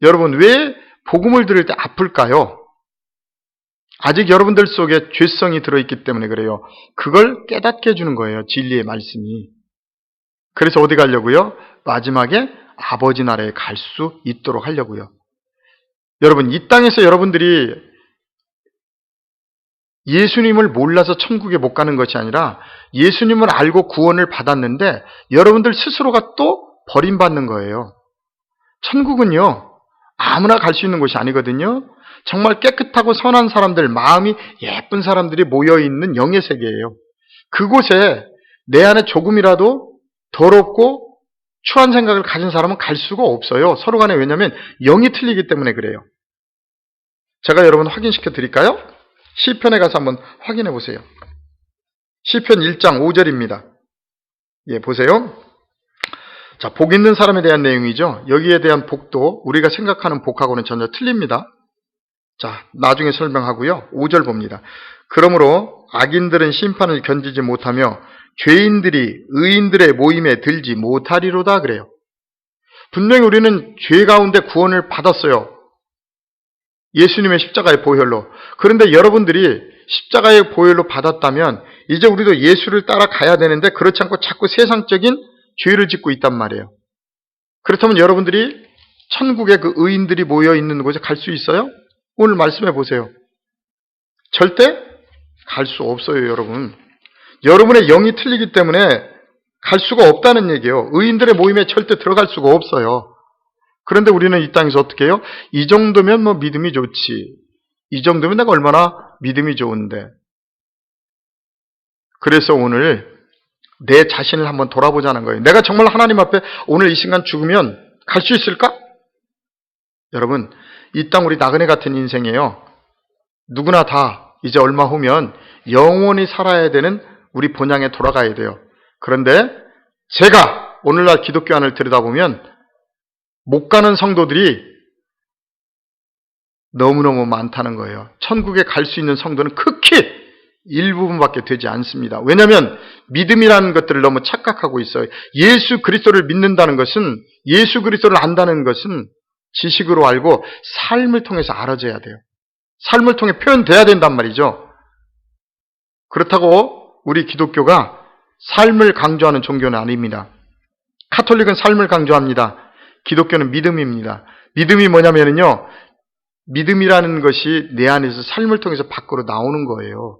Speaker 1: 여러분, 왜 복음을 들을 때 아플까요? 아직 여러분들 속에 죄성이 들어있기 때문에 그래요. 그걸 깨닫게 해주는 거예요. 진리의 말씀이. 그래서 어디 가려고요? 마지막에 아버지 나라에 갈 수 있도록 하려고요. 여러분, 이 땅에서 여러분들이 예수님을 몰라서 천국에 못 가는 것이 아니라 예수님을 알고 구원을 받았는데 여러분들 스스로가 또 버림받는 거예요. 천국은요, 아무나 갈 수 있는 곳이 아니거든요. 정말 깨끗하고 선한 사람들, 마음이 예쁜 사람들이 모여있는 영의 세계예요. 그곳에 내 안에 조금이라도 더럽고 추한 생각을 가진 사람은 갈 수가 없어요. 서로 간에. 왜냐하면 영이 틀리기 때문에 그래요. 제가 여러분 확인시켜 드릴까요? 시편에 가서 한번 확인해 보세요. 시편 1장 5절입니다. 예, 보세요. 자, 복 있는 사람에 대한 내용이죠. 여기에 대한 복도 우리가 생각하는 복하고는 전혀 틀립니다. 자, 나중에 설명하고요. 5절 봅니다. 그러므로 악인들은 심판을 견디지 못하며 죄인들이 의인들의 모임에 들지 못하리로다 그래요. 분명히 우리는 죄 가운데 구원을 받았어요. 예수님의 십자가의 보혈로. 그런데 여러분들이 십자가의 보혈로 받았다면 이제 우리도 예수를 따라가야 되는데 그렇지 않고 자꾸 세상적인 죄를 짓고 있단 말이에요. 그렇다면 여러분들이 천국에 그 의인들이 모여있는 곳에 갈 수 있어요? 오늘 말씀해 보세요. 절대 갈 수 없어요, 여러분. 여러분의 영이 틀리기 때문에 갈 수가 없다는 얘기예요. 의인들의 모임에 절대 들어갈 수가 없어요. 그런데 우리는 이 땅에서 어떻게 해요? 이 정도면 뭐 믿음이 좋지. 이 정도면 내가 얼마나 믿음이 좋은데. 그래서 오늘 내 자신을 한번 돌아보자는 거예요. 내가 정말 하나님 앞에 오늘 이 순간 죽으면 갈 수 있을까? 여러분, 이 땅 우리 나그네 같은 인생이에요. 누구나 다 이제 얼마 후면 영원히 살아야 되는 우리 본향에 돌아가야 돼요. 그런데 제가 오늘날 기독교 안을 들여다보면 못 가는 성도들이 너무너무 많다는 거예요. 천국에 갈 수 있는 성도는 극히 일부분밖에 되지 않습니다. 왜냐하면 믿음이라는 것들을 너무 착각하고 있어요. 예수 그리스도를 믿는다는 것은, 예수 그리스도를 안다는 것은 지식으로 알고 삶을 통해서 알아져야 돼요. 삶을 통해 표현돼야 된단 말이죠. 그렇다고 우리 기독교가 삶을 강조하는 종교는 아닙니다. 카톨릭은 삶을 강조합니다. 기독교는 믿음입니다. 믿음이 뭐냐면요, 믿음이라는 것이 내 안에서 삶을 통해서 밖으로 나오는 거예요.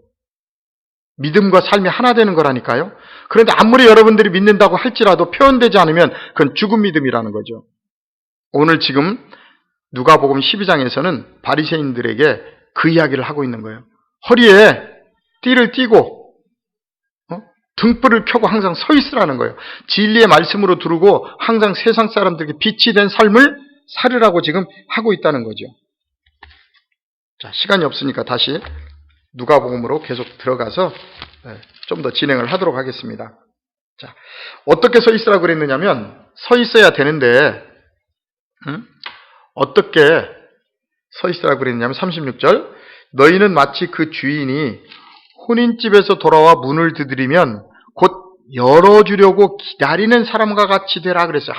Speaker 1: 믿음과 삶이 하나 되는 거라니까요. 그런데 아무리 여러분들이 믿는다고 할지라도 표현되지 않으면 그건 죽은 믿음이라는 거죠. 오늘 지금 누가복음 12장에서는 바리새인들에게 그 이야기를 하고 있는 거예요. 허리에 띠를 띠고 등불을 켜고 항상 서 있으라는 거예요. 진리의 말씀으로 두르고 항상 세상 사람들에게 빛이 된 삶을 살으라고 지금 하고 있다는 거죠. 자, 시간이 없으니까 다시 누가복음으로 계속 들어가서 좀 더 진행을 하도록 하겠습니다. 자, 어떻게 서 있으라고 그랬느냐면 서 있어야 되는데 어떻게 서 있으라고 그랬냐면 36절 너희는 마치 그 주인이 혼인집에서 돌아와 문을 두드리면 곧 열어주려고 기다리는 사람과 같이 되라 그랬어요.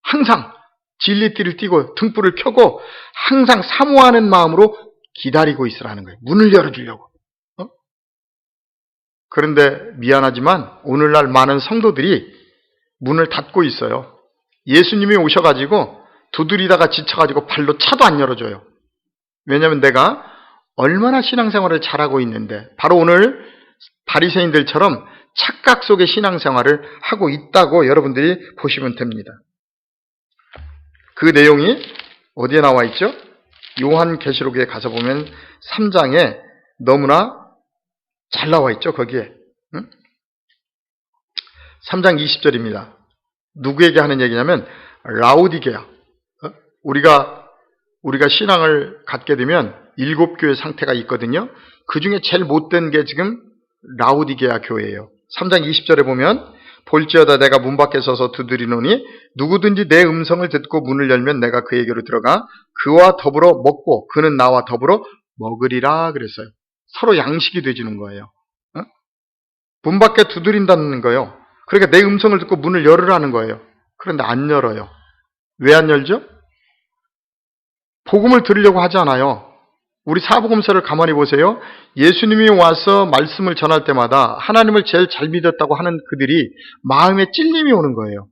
Speaker 1: 항상 진리띠를 띠고 등불을 켜고 항상 사모하는 마음으로 기다리고 있으라는 거예요. 문을 열어주려고. 그런데 미안하지만 오늘날 많은 성도들이 문을 닫고 있어요. 예수님이 오셔가지고 두드리다가 지쳐가지고 발로 차도 안 열어줘요. 왜냐하면 내가 얼마나 신앙생활을 잘하고 있는데 바로 오늘 바리새인들처럼 착각 속의 신앙생활을 하고 있다고 여러분들이 보시면 됩니다. 그 내용이 어디에 나와 있죠? 요한계시록에 가서 보면 3장에 너무나 잘 나와 있죠, 거기에. 3장 20절입니다. 누구에게 하는 얘기냐면 라오디게아. 우리가 신앙을 갖게 되면 7교회 상태가 있거든요. 그 중에 제일 못된 게 지금 라오디게아 교회예요. 3장 20절에 보면 볼지어다 내가 문 밖에 서서 두드리노니 누구든지 내 음성을 듣고 문을 열면 내가 그에게로 들어가 그와 더불어 먹고 그는 나와 더불어 먹으리라 그랬어요. 서로 양식이 되지는 거예요. 문 밖에 두드린다는 거예요. 그러니까 내 음성을 듣고 문을 열으라는 거예요. 그런데 안 열어요. 왜 안 열죠? 복음을 들으려고 하지 않아요. 우리 사복음서를 가만히 보세요. 예수님이 와서 말씀을 전할 때마다 하나님을 제일 잘 믿었다고 하는 그들이 마음에 찔림이 오는 거예요.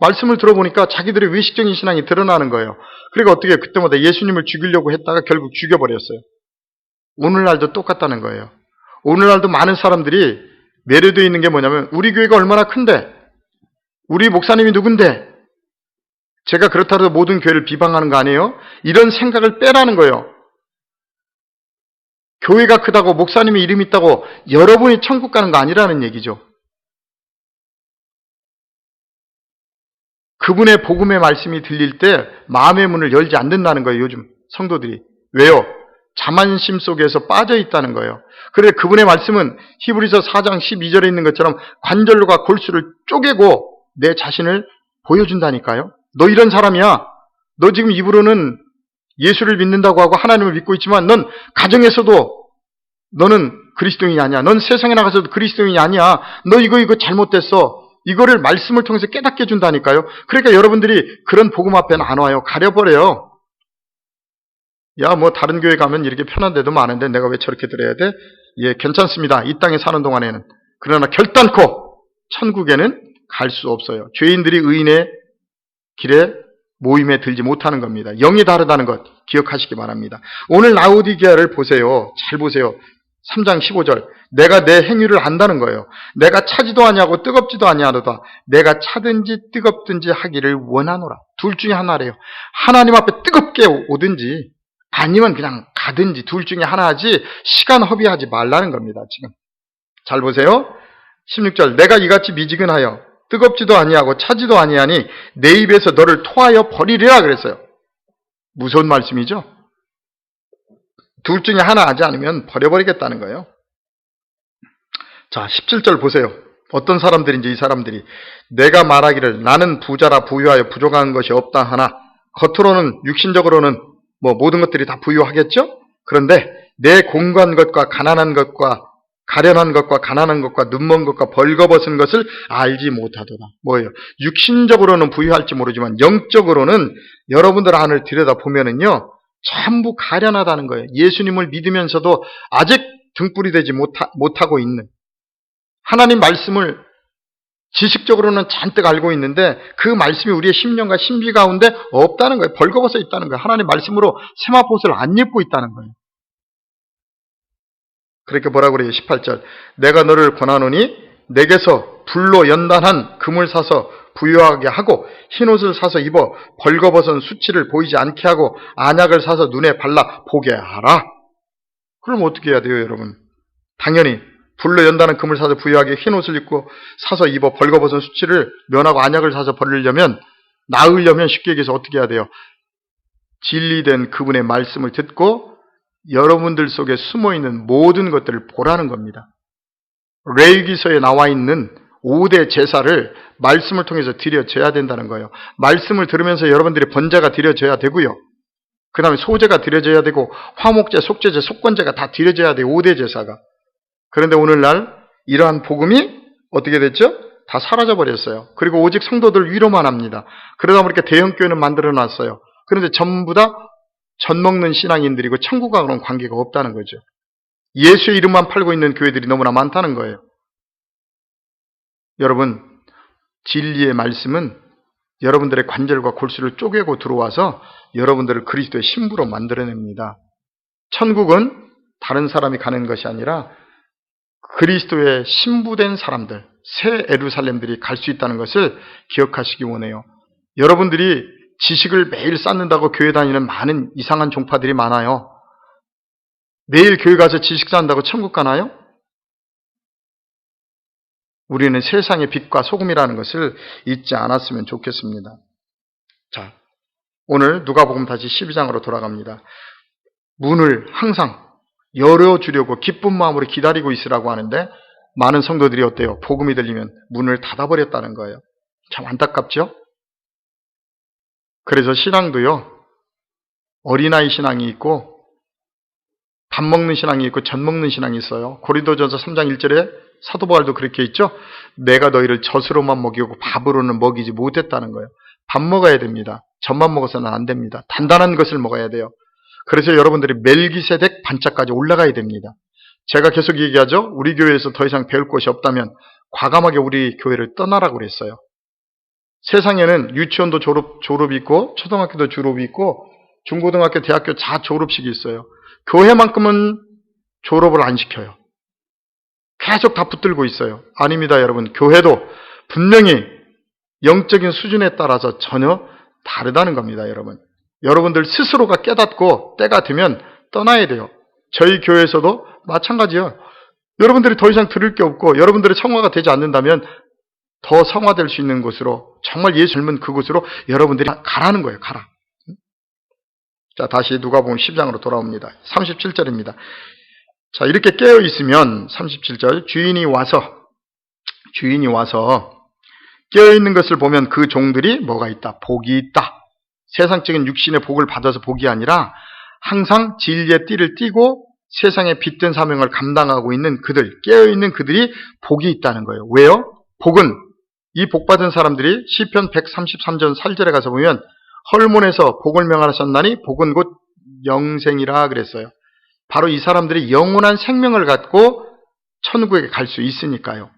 Speaker 1: 말씀을 들어보니까 자기들의 외식적인 신앙이 드러나는 거예요. 그러니까 어떻게 그때마다 예수님을 죽이려고 했다가 결국 죽여버렸어요. 오늘날도 똑같다는 거예요. 오늘날도 많은 사람들이 매료되어 있는 게 뭐냐면 우리 교회가 얼마나 큰데 우리 목사님이 누군데 제가 그렇다고 모든 교회를 비방하는 거 아니에요? 이런 생각을 빼라는 거예요. 교회가 크다고 목사님의 이름이 있다고 여러분이 천국 가는 거 아니라는 얘기죠. 그분의 복음의 말씀이 들릴 때 마음의 문을 열지 않는다는 거예요. 요즘 성도들이. 왜요? 자만심 속에서 빠져 있다는 거예요. 그런데 그분의 말씀은 히브리서 4장 12절에 있는 것처럼 관절과 골수를 쪼개고 내 자신을 보여준다니까요. 너 이런 사람이야. 너 지금 입으로는 예수를 믿는다고 하고 하나님을 믿고 있지만 넌 가정에서도 너는 그리스도인이 아니야. 넌 세상에 나가서도 그리스도인이 아니야. 너 이거 잘못됐어. 이거를 말씀을 통해서 깨닫게 해준다니까요. 그러니까 여러분들이 그런 복음 앞에는 안 와요. 가려버려요. 야, 뭐 다른 교회 가면 이렇게 편한 데도 많은데 내가 왜 저렇게 들어야 돼? 예, 괜찮습니다. 이 땅에 사는 동안에는. 그러나 결단코 천국에는 갈 수 없어요. 죄인들이 의인의 길에 모임에 들지 못하는 겁니다. 영이 다르다는 것 기억하시기 바랍니다. 오늘 라오디게아를 보세요. 잘 보세요. 3장 15절. 내가 내 행위를 안다는 거예요. 내가 차지도 아니하고 뜨겁지도 아니하노다. 내가 차든지 뜨겁든지 하기를 원하노라. 둘 중에 하나래요. 하나님 앞에 뜨겁게 오든지 아니면 그냥 가든지 둘 중에 하나 하지 시간 허비하지 말라는 겁니다. 지금 잘 보세요. 16절. 내가 이같이 미지근하여 뜨겁지도 아니하고 차지도 아니하니 내 입에서 너를 토하여 버리리라 그랬어요. 무서운 말씀이죠. 둘 중에 하나 하지 않으면 버려버리겠다는 거예요. 자, 17절 보세요. 어떤 사람들인지 이 사람들이 내가 말하기를 나는 부자라 부유하여 부족한 것이 없다 하나 겉으로는 육신적으로는 뭐 모든 것들이 다 부유하겠죠? 그런데 내 공고한 것과 가난한 것과 가련한 것과 가난한 것과 눈먼 것과 벌거벗은 것을 알지 못하도다. 뭐예요? 육신적으로는 부유할지 모르지만 영적으로는 여러분들 안을 들여다보면은요 전부 가련하다는 거예요. 예수님을 믿으면서도 아직 등불이 되지 못하고 있는 하나님 말씀을 지식적으로는 잔뜩 알고 있는데 그 말씀이 우리의 심령과 신비 가운데 없다는 거예요. 벌거벗어 있다는 거예요. 하나님 말씀으로 세마포옷을 안 입고 있다는 거예요. 그렇게 뭐라고 그래요? 18절. 내가 너를 권하노니 내게서 불로 연단한 금을 사서 부유하게 하고 흰옷을 사서 입어 벌거벗은 수치를 보이지 않게 하고 안약을 사서 눈에 발라 보게 하라. 그럼 어떻게 해야 돼요, 여러분? 당연히 불로 연단한 금을 사서 부유하게 흰옷을 입고 사서 입어 벌거벗은 수치를 면하고 안약을 사서 버리려면 나으려면 쉽게 얘기해서 어떻게 해야 돼요? 진리된 그분의 말씀을 듣고 여러분들 속에 숨어있는 모든 것들을 보라는 겁니다. 레위기서에 나와 있는 5대 제사를 말씀을 통해서 드려져야 된다는 거예요. 말씀을 들으면서 여러분들이 번제가 드려져야 되고요. 그 다음에 소제가 드려져야 되고 화목제, 속죄제, 속건제가 다 드려져야 돼요. 5대 제사가. 그런데 오늘날 이러한 복음이 어떻게 됐죠? 다 사라져버렸어요. 그리고 오직 성도들 위로만 합니다. 그러다 보니까 대형교회는 만들어놨어요. 그런데 전부 다 젖먹는 신앙인들이고 천국하고는 관계가 없다는 거죠. 예수의 이름만 팔고 있는 교회들이 너무나 많다는 거예요. 여러분, 진리의 말씀은 여러분들의 관절과 골수를 쪼개고 들어와서 여러분들을 그리스도의 신부로 만들어냅니다. 천국은 다른 사람이 가는 것이 아니라 그리스도의 신부된 사람들, 새 예루살렘들이 갈 수 있다는 것을 기억하시기 원해요. 여러분들이 지식을 매일 쌓는다고 교회 다니는 많은 이상한 종파들이 많아요. 매일 교회 가서 지식 쌓는다고 천국 가나요? 우리는 세상의 빛과 소금이라는 것을 잊지 않았으면 좋겠습니다. 자, 오늘 누가복음 다시 12장으로 돌아갑니다. 문을 항상 열어주려고 기쁜 마음으로 기다리고 있으라고 하는데 많은 성도들이 어때요? 복음이 들리면 문을 닫아버렸다는 거예요. 참 안타깝죠? 그래서 신앙도요, 어린아이 신앙이 있고 밥 먹는 신앙이 있고 젖 먹는 신앙이 있어요. 고린도전서 3장 1절에 사도 바울도 그렇게 있죠. 내가 너희를 젖으로만 먹이고 밥으로는 먹이지 못했다는 거예요. 밥 먹어야 됩니다. 젖만 먹어서는 안 됩니다. 단단한 것을 먹어야 돼요. 그래서 여러분들이 멜기세덱 반차까지 올라가야 됩니다. 제가 계속 얘기하죠. 우리 교회에서 더 이상 배울 것이 없다면 과감하게 우리 교회를 떠나라고 그랬어요. 세상에는 유치원도 졸업이 있고 초등학교도 졸업이 있고 중고등학교, 대학교 다 졸업식이 있어요. 교회만큼은 졸업을 안 시켜요. 계속 다 붙들고 있어요. 아닙니다, 여러분. 교회도 분명히 영적인 수준에 따라서 전혀 다르다는 겁니다, 여러분. 여러분들 스스로가 깨닫고 때가 되면 떠나야 돼요. 저희 교회에서도 마찬가지예요. 여러분들이 더 이상 들을 게 없고 여러분들의 성화가 되지 않는다면 더 성화될 수 있는 곳으로, 정말 예수 젊은 그곳으로 여러분들이 가라는 거예요. 가라. 자, 다시 누가복음 10장으로 돌아옵니다. 37절입니다. 자, 이렇게 깨어 있으면 37절 주인이 와서 깨어 있는 것을 보면 그 종들이 뭐가 있다? 복이 있다. 세상적인 육신의 복을 받아서 복이 아니라 항상 진리의 띠를 띠고 세상의 빛된 사명을 감당하고 있는 그들, 깨어 있는 그들이 복이 있다는 거예요. 왜요? 복은 이 복받은 사람들이 시편 133전 8절에 가서 보면 헐몬에서 복을 명하셨나니 복은 곧 영생이라 그랬어요. 바로 이 사람들이 영원한 생명을 갖고 천국에 갈 수 있으니까요.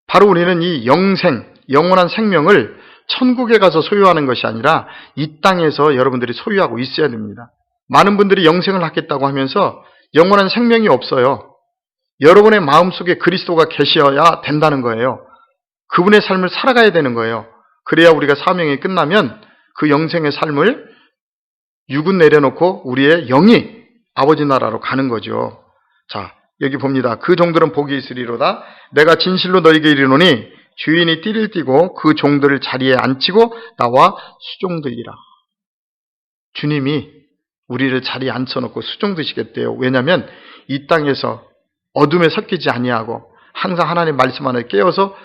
Speaker 1: 바로 우리는 이 영원한 생명을 천국에 가서 소유하는 것이 아니라 이 땅에서 여러분들이 소유하고 있어야 됩니다. 많은 분들이 영생을 하겠다고 하면서 영원한 생명이 없어요. 여러분의 마음속에 그리스도가 계셔야 된다는 거예요. 그분의 삶을 살아가야 되는 거예요. 그래야 우리가 사명이 끝나면 그 영생의 삶을 육은 내려놓고 우리의 영이 아버지 나라로 가는 거죠. 자, 여기 봅니다. 그 종들은 복이 있으리로다. 내가 진실로 너희에게 이르노니 주인이 띠를 띠고 그 종들을 자리에 앉히고 나와 수종드리라. 주님이 우리를 자리에 앉혀놓고 수종드시겠대요. 왜냐하면 이 땅에서 어둠에 섞이지 아니하고 항상 하나님 말씀 안에 깨어서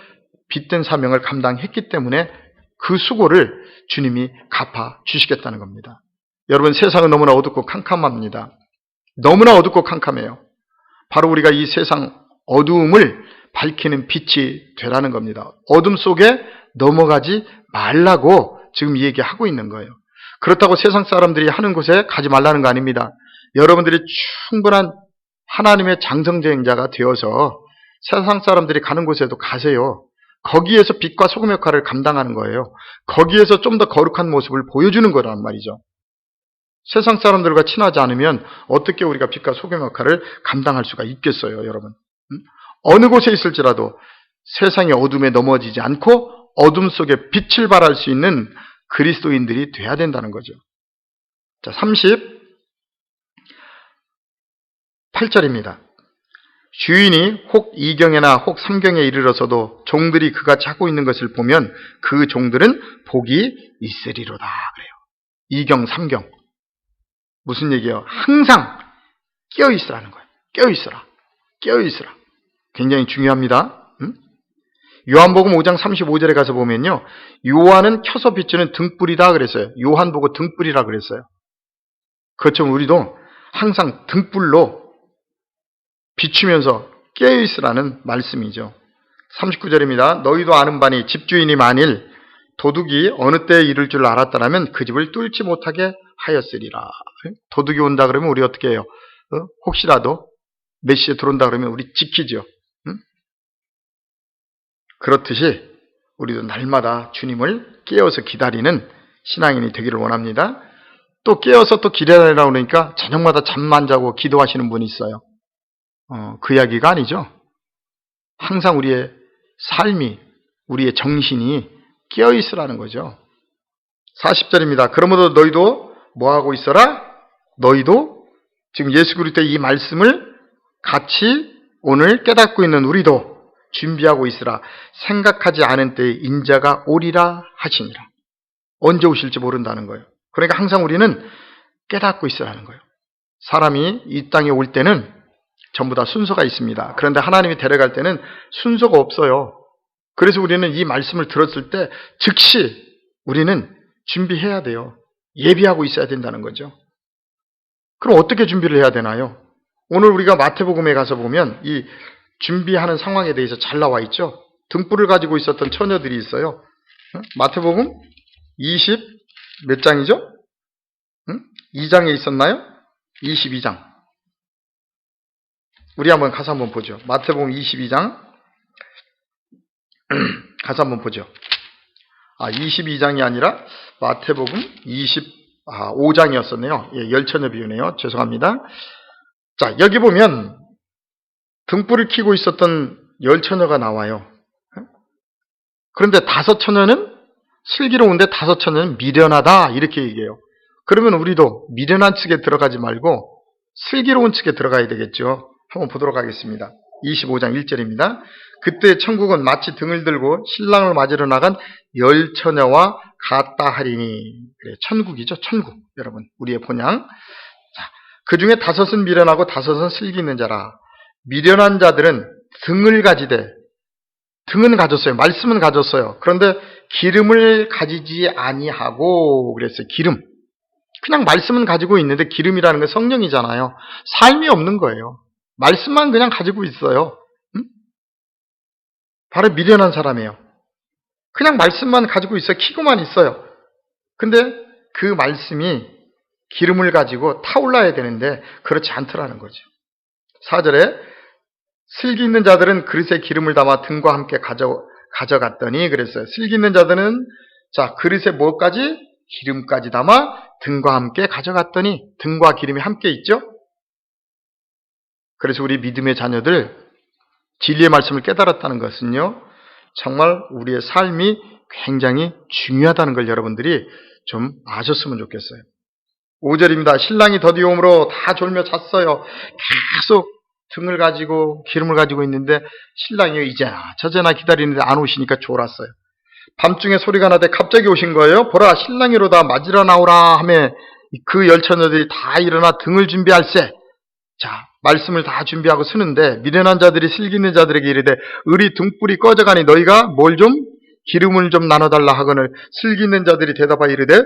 Speaker 1: 빛된 사명을 감당했기 때문에 그 수고를 주님이 갚아 주시겠다는 겁니다. 여러분, 세상은 너무나 어둡고 캄캄합니다. 너무나 어둡고 캄캄해요. 바로 우리가 이 세상 어두움을 밝히는 빛이 되라는 겁니다. 어둠 속에 넘어가지 말라고 지금 얘기하고 있는 거예요. 그렇다고 세상 사람들이 하는 곳에 가지 말라는 거 아닙니다. 여러분들이 충분한 하나님의 장성대행자가 되어서 세상 사람들이 가는 곳에도 가세요. 거기에서 빛과 소금 역할을 감당하는 거예요. 거기에서 좀 더 거룩한 모습을 보여주는 거란 말이죠. 세상 사람들과 친하지 않으면 어떻게 우리가 빛과 소금 역할을 감당할 수가 있겠어요, 여러분? 어느 곳에 있을지라도 세상의 어둠에 넘어지지 않고 어둠 속에 빛을 발할 수 있는 그리스도인들이 돼야 된다는 거죠. 자, 38절입니다. 주인이 혹 2경에나 혹 3경에 이르러서도 종들이 그같이 하고 있는 것을 보면 그 종들은 복이 있으리로다 그래요. 2경, 3경. 무슨 얘기예요? 항상 깨어있으라는 거예요. 깨어있으라. 굉장히 중요합니다. 요한복음 5장 35절에 가서 보면요. 요한은 켜서 비추는 등불이다 그랬어요. 요한 보고 등불이라 그랬어요. 그것처럼 우리도 항상 등불로 비추면서 깨어있으라는 말씀이죠. 39절입니다. 너희도 아는 바니 집주인이 만일 도둑이 어느 때에 이를 줄 알았다라면 그 집을 뚫지 못하게 하였으리라. 도둑이 온다 그러면 우리 어떻게 해요? 혹시라도 몇 시에 들어온다 그러면 우리 지키죠. 그렇듯이 우리도 날마다 주님을 깨어서 기다리는 신앙인이 되기를 원합니다. 또 깨어서 또 기다리라고 그러니까 저녁마다 잠 안 자고 기도하시는 분이 있어요. 그 이야기가 아니죠. 항상 우리의 삶이, 우리의 정신이 깨어있으라는 거죠. 40절입니다. 그러므로 너희도 뭐하고 있어라? 너희도 지금 예수 그리스도의 이 말씀을 같이 오늘 깨닫고 있는 우리도 준비하고 있으라. 생각하지 않은 때에 인자가 오리라 하시니라. 언제 오실지 모른다는 거예요. 그러니까 항상 우리는 깨닫고 있으라는 거예요. 사람이 이 땅에 올 때는 전부 다 순서가 있습니다. 그런데 하나님이 데려갈 때는 순서가 없어요. 그래서 우리는 이 말씀을 들었을 때 즉시 우리는 준비해야 돼요. 예비하고 있어야 된다는 거죠. 그럼 어떻게 준비를 해야 되나요? 오늘 우리가 마태복음에 가서 보면 이 준비하는 상황에 대해서 잘 나와 있죠. 등불을 가지고 있었던 처녀들이 있어요. 마태복음 20 몇 장이죠? 2장에 있었나요? 22장. 우리 한번 가서 한번 보죠. 마태복음 22장 가서 한번 보죠. 22장이 아니라 마태복음 25장이었었네요. 예, 열처녀 비유네요. 죄송합니다. 자, 여기 보면 등불을 켜고 있었던 열처녀가 나와요. 그런데 5처녀는 슬기로운데 5처녀는 미련하다 이렇게 얘기해요. 그러면 우리도 미련한 측에 들어가지 말고 슬기로운 측에 들어가야 되겠죠. 한번 보도록 하겠습니다. 25장 1절입니다. 그때 천국은 마치 등을 들고 신랑을 맞으러 나간 열처녀와 같다 하리니. 그래, 천국이죠. 천국. 여러분, 우리의 본향. 자, 그 중에 5은 미련하고 5은 슬기 있는 자라. 미련한 자들은 등을 가지되, 등은 가졌어요. 말씀은 가졌어요. 그런데 기름을 가지지 아니하고 그랬어요. 기름. 그냥 말씀은 가지고 있는데 기름이라는 건 성령이잖아요. 삶이 없는 거예요. 말씀만 그냥 가지고 있어요. 바로 미련한 사람이에요. 그냥 말씀만 가지고 있어요. 키고만 있어요. 근데 그 말씀이 기름을 가지고 타올라야 되는데 그렇지 않더라는 거죠. 4절에 슬기 있는 자들은 그릇에 기름을 담아 등과 함께 가져갔더니 그랬어요. 슬기 있는 자들은 자 그릇에 뭐까지? 기름까지 담아 등과 함께 가져갔더니 등과 기름이 함께 있죠. 그래서 우리 믿음의 자녀들 진리의 말씀을 깨달았다는 것은요. 정말 우리의 삶이 굉장히 중요하다는 걸 여러분들이 좀 아셨으면 좋겠어요. 5절입니다. 신랑이 더디 오므로 다 졸며 잤어요. 계속 등을 가지고 기름을 가지고 있는데 신랑이 이제나 저제나 기다리는데 안 오시니까 졸았어요. 밤중에 소리가 나되 갑자기 오신 거예요. 보라 신랑이로다 맞으러 나오라 하며 그 열처녀들이 다 일어나 등을 준비할세. 자 말씀을 다 준비하고 서는데 미련한 자들이 슬기 있는 자들에게 이르되 을이 등불이 꺼져가니 너희가 뭘 좀 기름을 좀 나눠달라 하거늘 슬기 있는 자들이 대답하여 이르되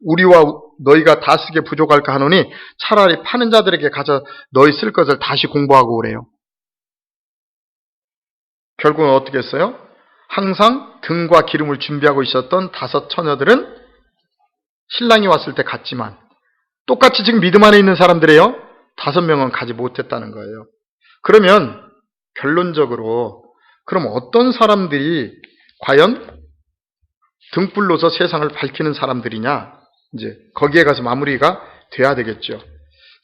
Speaker 1: 우리와 너희가 다 쓰게 부족할까 하노니 차라리 파는 자들에게 가서 너희 쓸 것을 다시 공부하고 오래요. 결국은 어떻게 했어요? 항상 등과 기름을 준비하고 있었던 5 처녀들은 신랑이 왔을 때 갔지만 똑같이 지금 믿음 안에 있는 사람들이에요. 5명은 가지 못했다는 거예요. 그러면 결론적으로 그럼 어떤 사람들이 과연 등불로서 세상을 밝히는 사람들이냐? 이제 거기에 가서 마무리가 돼야 되겠죠.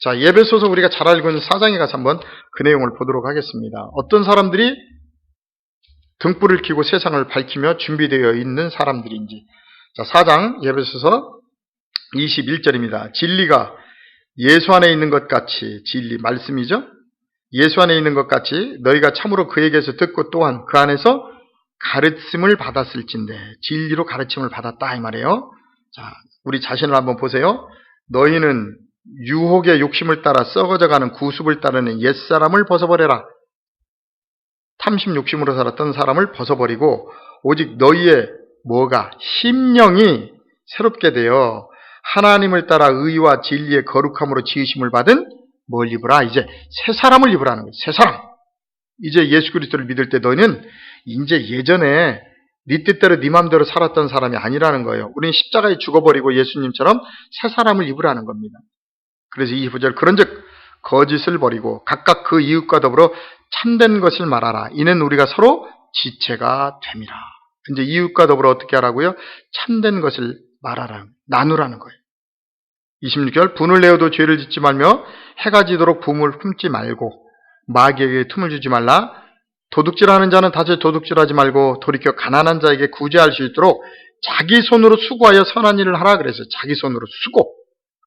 Speaker 1: 자, 예배소서 우리가 잘 알고 있는 4장에 가서 한번 그 내용을 보도록 하겠습니다. 어떤 사람들이 등불을 켜고 세상을 밝히며 준비되어 있는 사람들인지. 자, 4장 예배소서 21절입니다. 진리가 예수 안에 있는 것 같이, 진리 말씀이죠. 예수 안에 있는 것 같이 너희가 참으로 그에게서 듣고 또한 그 안에서 가르침을 받았을진데 진리로 가르침을 받았다 이 말이에요. 자, 우리 자신을 한번 보세요. 너희는 유혹의 욕심을 따라 썩어져가는 구습을 따르는 옛사람을 벗어버려라. 탐심 욕심으로 살았던 사람을 벗어버리고 오직 너희의 뭐가 심령이 새롭게 되어 하나님을 따라 의와 진리의 거룩함으로 지으심을 받은 뭘 입으라? 이제 새 사람을 입으라는 거예요. 새 사람. 이제 예수 그리스도를 믿을 때 너희는 이제 예전에 네 뜻대로 네 맘대로 살았던 사람이 아니라는 거예요. 우리는 십자가에 죽어버리고 예수님처럼 새 사람을 입으라는 겁니다. 그래서 29절 그런즉 거짓을 버리고 각각 그 이웃과 더불어 참된 것을 말하라. 이는 우리가 서로 지체가 됨이라. 이제 이웃과 더불어 어떻게 하라고요? 참된 것을 말하라. 나누라는 거예요. 26절 분을 내어도 죄를 짓지 말며 해가 지도록 붐을 품지 말고 마귀에게 틈을 주지 말라. 도둑질하는 자는 다시 도둑질하지 말고 돌이켜 가난한 자에게 구제할 수 있도록 자기 손으로 수고하여 선한 일을 하라 그래서 자기 손으로 수고.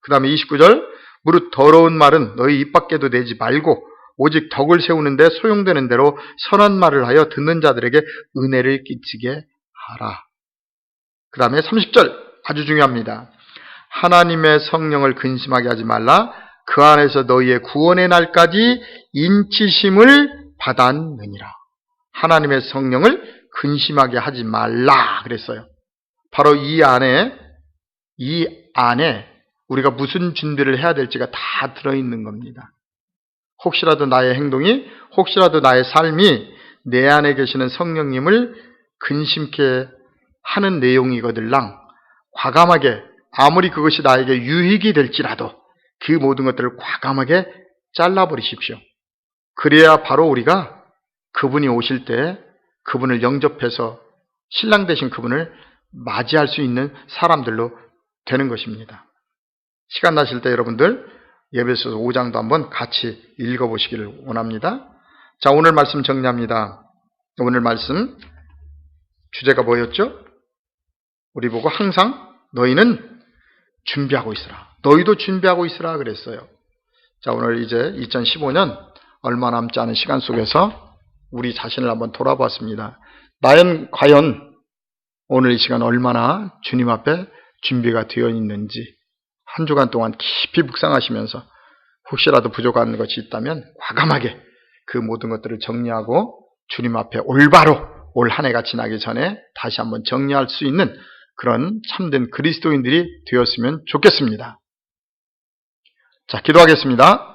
Speaker 1: 그 다음에 29절 무릇 더러운 말은 너희 입 밖에도 내지 말고 오직 덕을 세우는데 소용되는 대로 선한 말을 하여 듣는 자들에게 은혜를 끼치게 하라. 그 다음에 30절 아주 중요합니다. 하나님의 성령을 근심하게 하지 말라. 그 안에서 너희의 구원의 날까지 인치심을 받았느니라. 하나님의 성령을 근심하게 하지 말라 그랬어요. 바로 이 안에 우리가 무슨 준비를 해야 될지가 다 들어있는 겁니다. 혹시라도 나의 행동이, 혹시라도 나의 삶이 내 안에 계시는 성령님을 근심케 하는 내용이거들랑 과감하게 아무리 그것이 나에게 유익이 될지라도 그 모든 것들을 과감하게 잘라버리십시오. 그래야 바로 우리가 그분이 오실 때 그분을 영접해서 신랑 되신 그분을 맞이할 수 있는 사람들로 되는 것입니다. 시간 나실 때 여러분들 에베소서 5장도 한번 같이 읽어보시기를 원합니다. 자, 오늘 말씀 정리합니다. 오늘 말씀 주제가 뭐였죠? 우리 보고 항상 너희는 준비하고 있으라. 너희도 준비하고 있으라 그랬어요. 자, 오늘 이제 2015년 얼마 남지 않은 시간 속에서 우리 자신을 한번 돌아봤습니다. 나는 과연 오늘 이 시간 얼마나 주님 앞에 준비가 되어 있는지 한 주간 동안 깊이 묵상하시면서 혹시라도 부족한 것이 있다면 과감하게 그 모든 것들을 정리하고 주님 앞에 올바로 올 한 해가 지나기 전에 다시 한번 정리할 수 있는 그런 참된 그리스도인들이 되었으면 좋겠습니다. 자, 기도하겠습니다.